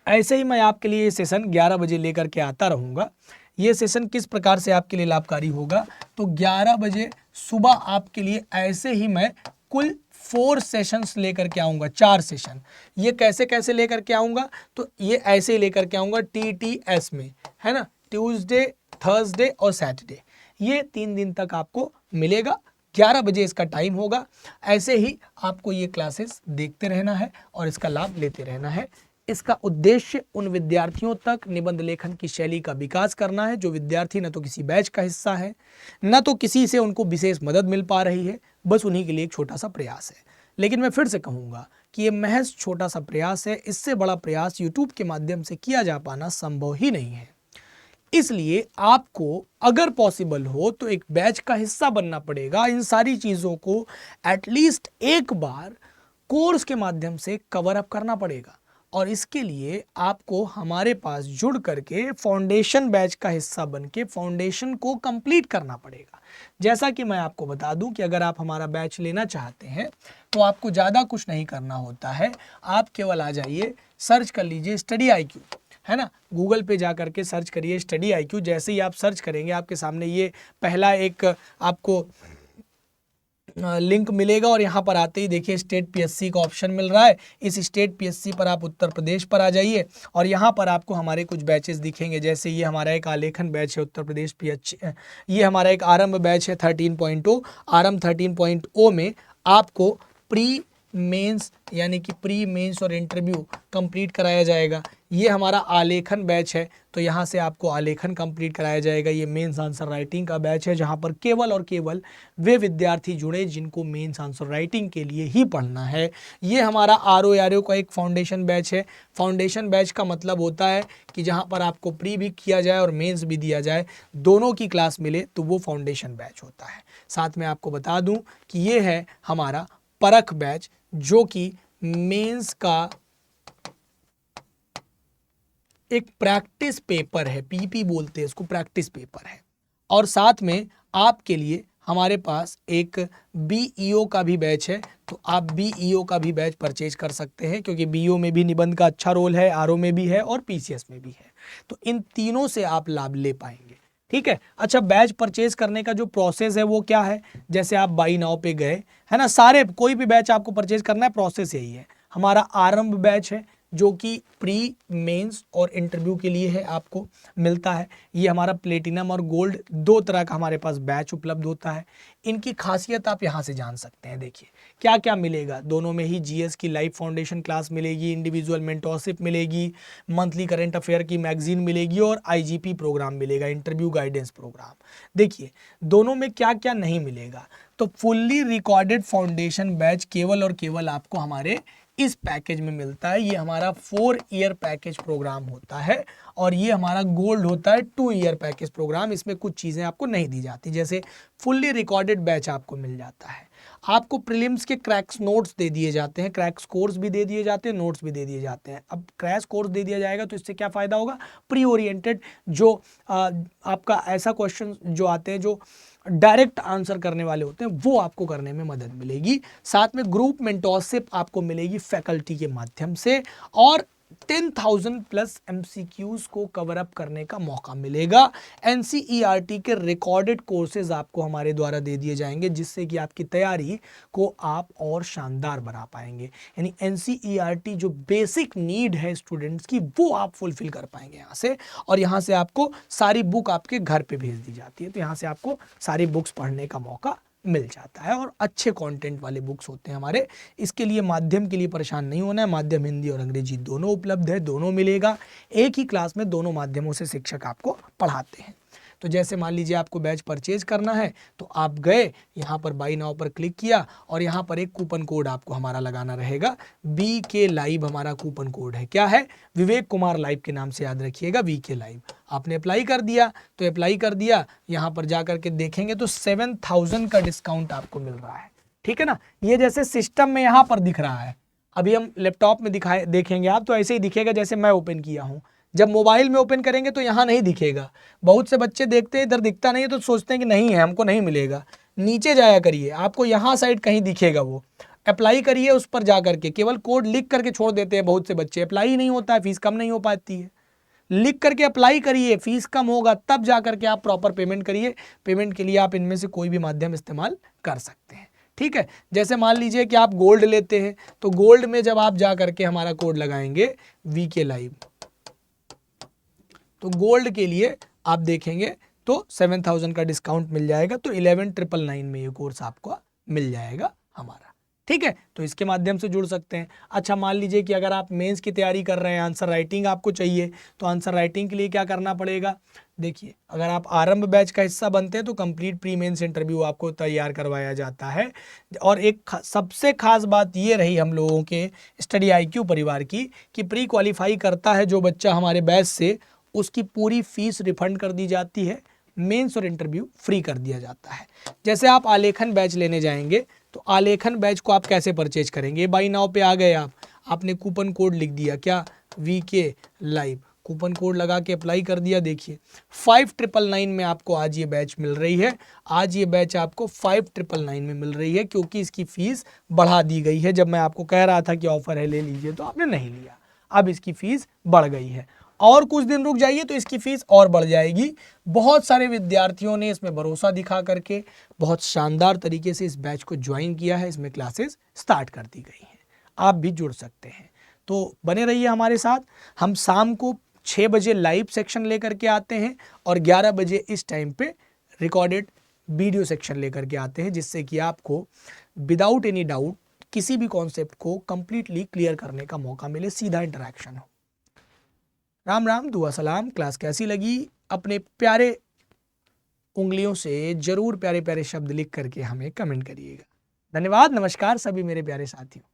ऐसे ही मैं आपके लिए ये सेशन 11 बजे लेकर के आता रहूँगा। ये सेशन किस प्रकार से आपके लिए लाभकारी होगा, तो 11 बजे सुबह आपके लिए ऐसे ही मैं कुल 4 सेशंस लेकर के आऊँगा, 4 सेशन। ये कैसे कैसे लेकर के आऊँगा, तो ये ऐसे ही लेकर के आऊँगा TTS में, है ना, ट्यूसडे, थर्सडे और सैटरडे, ये 3 दिन तक आपको मिलेगा, 11 बजे इसका टाइम होगा। ऐसे ही आपको ये क्लासेस देखते रहना है और इसका लाभ लेते रहना है। इसका उद्देश्य उन विद्यार्थियों तक निबंध लेखन की शैली का विकास करना है जो विद्यार्थी न तो किसी बैच का हिस्सा है, न तो किसी से उनको विशेष मदद मिल पा रही है, बस उन्हीं के लिए एक छोटा सा प्रयास है। लेकिन मैं फिर से कहूँगा कि ये महज छोटा सा प्रयास है, इससे बड़ा प्रयास यूट्यूब के माध्यम से किया जा पाना संभव ही नहीं है। इसलिए आपको अगर पॉसिबल हो तो एक बैच का हिस्सा बनना पड़ेगा, इन सारी चीज़ों को एटलीस्ट एक बार कोर्स के माध्यम से कवर अप करना पड़ेगा, और इसके लिए आपको हमारे पास जुड़ करके फाउंडेशन बैच का हिस्सा बन के फाउंडेशन को कंप्लीट करना पड़ेगा। जैसा कि मैं आपको बता दूं कि अगर आप हमारा बैच लेना चाहते हैं तो आपको ज़्यादा कुछ नहीं करना होता है, आप केवल आ जाइए, सर्च कर लीजिए स्टडी IQ, है ना, गूगल पे जा करके सर्च करिए स्टडी IQ। जैसे ही आप सर्च करेंगे आपके सामने ये पहला एक आपको लिंक मिलेगा, और यहाँ पर आते ही देखिए स्टेट PSC का ऑप्शन मिल रहा है, इस स्टेट PSC पर आप उत्तर प्रदेश पर आ जाइए, और यहाँ पर आपको हमारे कुछ बैचेस दिखेंगे, जैसे ये हमारा एक आलेखन बैच है उत्तर प्रदेश PH, ये हमारा एक आरंभ बैच है 13.0। आरंभ 13.0 में आपको प्री मेंस यानी कि प्री मेंस और इंटरव्यू कंप्लीट कराया जाएगा। ये हमारा आलेखन बैच है, तो यहाँ से आपको आलेखन कंप्लीट कराया जाएगा। ये मेंस आंसर राइटिंग का बैच है, जहाँ पर केवल और केवल वे विद्यार्थी जुड़े जिनको मेंस आंसर राइटिंग के लिए ही पढ़ना है। ये हमारा RO का एक फाउंडेशन बैच है। फाउंडेशन बैच का मतलब होता है कि जहाँ पर आपको प्री भी किया जाए और मेंस भी दिया जाए, दोनों की क्लास मिले, तो वो फाउंडेशन बैच होता है। साथ में आपको बता दूँ कि ये है हमारा परख बैच, जो कि मेंस का एक प्रैक्टिस पेपर है, PP बोलते हैं इसको, प्रैक्टिस पेपर है। और साथ में आपके लिए हमारे पास एक BEO का भी बैच है, तो आप BEO का भी बैच परचेज कर सकते हैं, क्योंकि BEO में भी निबंध का अच्छा रोल है, RO में भी है और PCS में भी है। तो इन तीनों से आप लाभ ले पाएंगे। ठीक है। अच्छा, बैच परचेज करने का जो प्रोसेस है वो क्या है, जैसे आप बाई नाउ पे गए, है ना, सारे कोई भी बैच आपको परचेज करना है, प्रोसेस यही है। हमारा आरंभ बैच है जो कि प्री, मेंस और इंटरव्यू के लिए है, आपको मिलता है। ये हमारा प्लेटिनम और गोल्ड दो तरह का हमारे पास बैच उपलब्ध होता है। इनकी खासियत आप यहाँ से जान सकते हैं। देखिए क्या क्या मिलेगा, दोनों में ही GS की लाइव फाउंडेशन क्लास मिलेगी, इंडिविजुअल मेंटोरशिप मिलेगी, मंथली करंट अफेयर की मैगजीन मिलेगी और IGP प्रोग्राम मिलेगा, इंटरव्यू गाइडेंस प्रोग्राम। देखिए दोनों में क्या क्या नहीं मिलेगा, तो फुल्ली रिकॉर्डेड फाउंडेशन बैच केवल और केवल आपको हमारे इस पैकेज में मिलता है। ये हमारा 4 ईयर पैकेज प्रोग्राम होता है और ये हमारा गोल्ड होता है 2 ईयर पैकेज प्रोग्राम। इसमें कुछ चीज़ें आपको नहीं दी जाती, जैसे फुल्ली रिकॉर्डेड बैच आपको मिल जाता है, आपको प्रीलिम्स के क्रैक्स नोट्स दे दिए जाते हैं, क्रैक्स कोर्स भी दे दिए जाते हैं, नोट्स भी दे दिए जाते हैं। अब क्रैश कोर्स दे दिया जाएगा तो इससे क्या फ़ायदा होगा, प्री ओरिएंटेड जो आपका ऐसा क्वेश्चन जो आते हैं जो डायरेक्ट आंसर करने वाले होते हैं वो आपको करने में मदद मिलेगी। साथ में ग्रुप मेंटोरशिप आपको मिलेगी फैकल्टी के माध्यम से और 10,000 प्लस MCQs को कवर अप करने का मौका मिलेगा। NCERT के रिकॉर्डेड कोर्सेज आपको हमारे द्वारा दे दिए जाएंगे, जिससे कि आपकी तैयारी को आप और शानदार बना पाएंगे। यानी NCERT जो बेसिक नीड है स्टूडेंट्स की वो आप फुलफिल कर पाएंगे यहाँ से, और यहाँ से आपको सारी बुक आपके घर पे भेज दी जाती है, तो यहाँ से आपको सारी बुक्स पढ़ने का मौका मिल जाता है और अच्छे कंटेंट वाले बुक्स होते हैं हमारे। इसके लिए माध्यम के लिए परेशान नहीं होना है, माध्यम हिंदी और अंग्रेजी दोनों उपलब्ध है, दोनों मिलेगा। एक ही क्लास में दोनों माध्यमों से शिक्षक आपको पढ़ाते हैं। तो जैसे मान लीजिए आपको बैच परचेज करना है तो आप गए यहाँ पर बाई नाउ पर क्लिक किया और यहाँ पर एक कूपन कोड आपको हमारा लगाना रहेगा, BK लाइव हमारा कूपन कोड है। क्या है, विवेक कुमार लाइव के नाम से याद रखिएगा, VK लाइव। आपने अप्लाई कर दिया तो अप्लाई कर दिया, यहाँ पर जा करके देखेंगे तो 7,000 का डिस्काउंट आपको मिल रहा है। ठीक है ना, ये जैसे सिस्टम में यहाँ पर दिख रहा है, अभी हम लैपटॉप में देखेंगे आप तो ऐसे ही दिखेगा जैसे मैं ओपन किया हूँ। जब मोबाइल में ओपन करेंगे तो यहाँ नहीं दिखेगा। बहुत से बच्चे देखते हैं इधर दिखता नहीं है तो सोचते हैं कि नहीं है, हमको नहीं मिलेगा। नीचे जाया करिए, आपको यहाँ साइड कहीं दिखेगा, वो अप्लाई करिए, उस पर जा करके केवल कोड लिख करके छोड़ देते हैं बहुत से बच्चे, अप्लाई ही नहीं होता है, फीस कम नहीं हो पाती है। लिख करके अप्लाई करिए, फीस कम होगा तब जा करके आप प्रॉपर पेमेंट करिए। पेमेंट के लिए आप इनमें से कोई भी माध्यम इस्तेमाल कर सकते हैं। ठीक है, जैसे मान लीजिए कि आप गोल्ड लेते हैं तो गोल्ड में जब आप जा करके हमारा कोड लगाएंगे VK लाइव, तो गोल्ड के लिए आप देखेंगे तो 7,000 का डिस्काउंट मिल जाएगा, तो 11,999 में ये कोर्स आपको मिल जाएगा हमारा। ठीक है, तो इसके माध्यम से जुड़ सकते हैं। अच्छा, मान लीजिए कि अगर आप मेंस की तैयारी कर रहे हैं, आंसर राइटिंग आपको चाहिए, तो आंसर राइटिंग के लिए क्या करना पड़ेगा, देखिए अगर आप आरंभ बैच का हिस्सा बनते हैं तो कंप्लीट प्री मेंस इंटरव्यू आपको तैयार करवाया जाता है। और एक सबसे खास बात ये रही हम लोगों के स्टडी IQ परिवार की कि प्री क्वालिफाई करता है जो बच्चा हमारे बैच से, उसकी पूरी फीस रिफंड कर दी जाती है, मेंस और इंटरव्यू फ्री कर दिया जाता है। जैसे आप आलेखन बैच लेने जाएंगे तो आलेखन बैच को आप कैसे परचेज करेंगे, बाई नाउ पे आ गए आपने कूपन कोड लिख दिया, क्या, VK लाइव, कूपन कोड लगा के अप्लाई कर दिया। देखिए 5,999 में आपको आज ये बैच मिल रही है, आज ये बैच आपको 5,999 में मिल रही है, क्योंकि इसकी फीस बढ़ा दी गई है। जब मैं आपको कह रहा था कि ऑफर है ले लीजिए तो आपने नहीं लिया, अब इसकी फीस बढ़ गई है, और कुछ दिन रुक जाइए तो इसकी फीस और बढ़ जाएगी। बहुत सारे विद्यार्थियों ने इसमें भरोसा दिखा करके बहुत शानदार तरीके से इस बैच को ज्वाइन किया है, इसमें क्लासेस स्टार्ट कर दी गई हैं, आप भी जुड़ सकते हैं। तो बने रहिए हमारे साथ। हम शाम को 6 बजे लाइव सेक्शन लेकर के आते हैं और 11 बजे इस टाइम पे रिकॉर्डेड वीडियो सेक्शन लेकर के आते हैं, जिससे कि आपको विदाउट एनी डाउट किसी भी कॉन्सेप्ट को कंप्लीटली क्लियर करने का मौका मिले, सीधा इंटरेक्शन हो। राम राम, दुआ सलाम। क्लास कैसी लगी अपने प्यारे उंगलियों से जरूर प्यारे प्यारे शब्द लिख करके हमें कमेंट करिएगा। धन्यवाद, नमस्कार सभी मेरे प्यारे साथियों।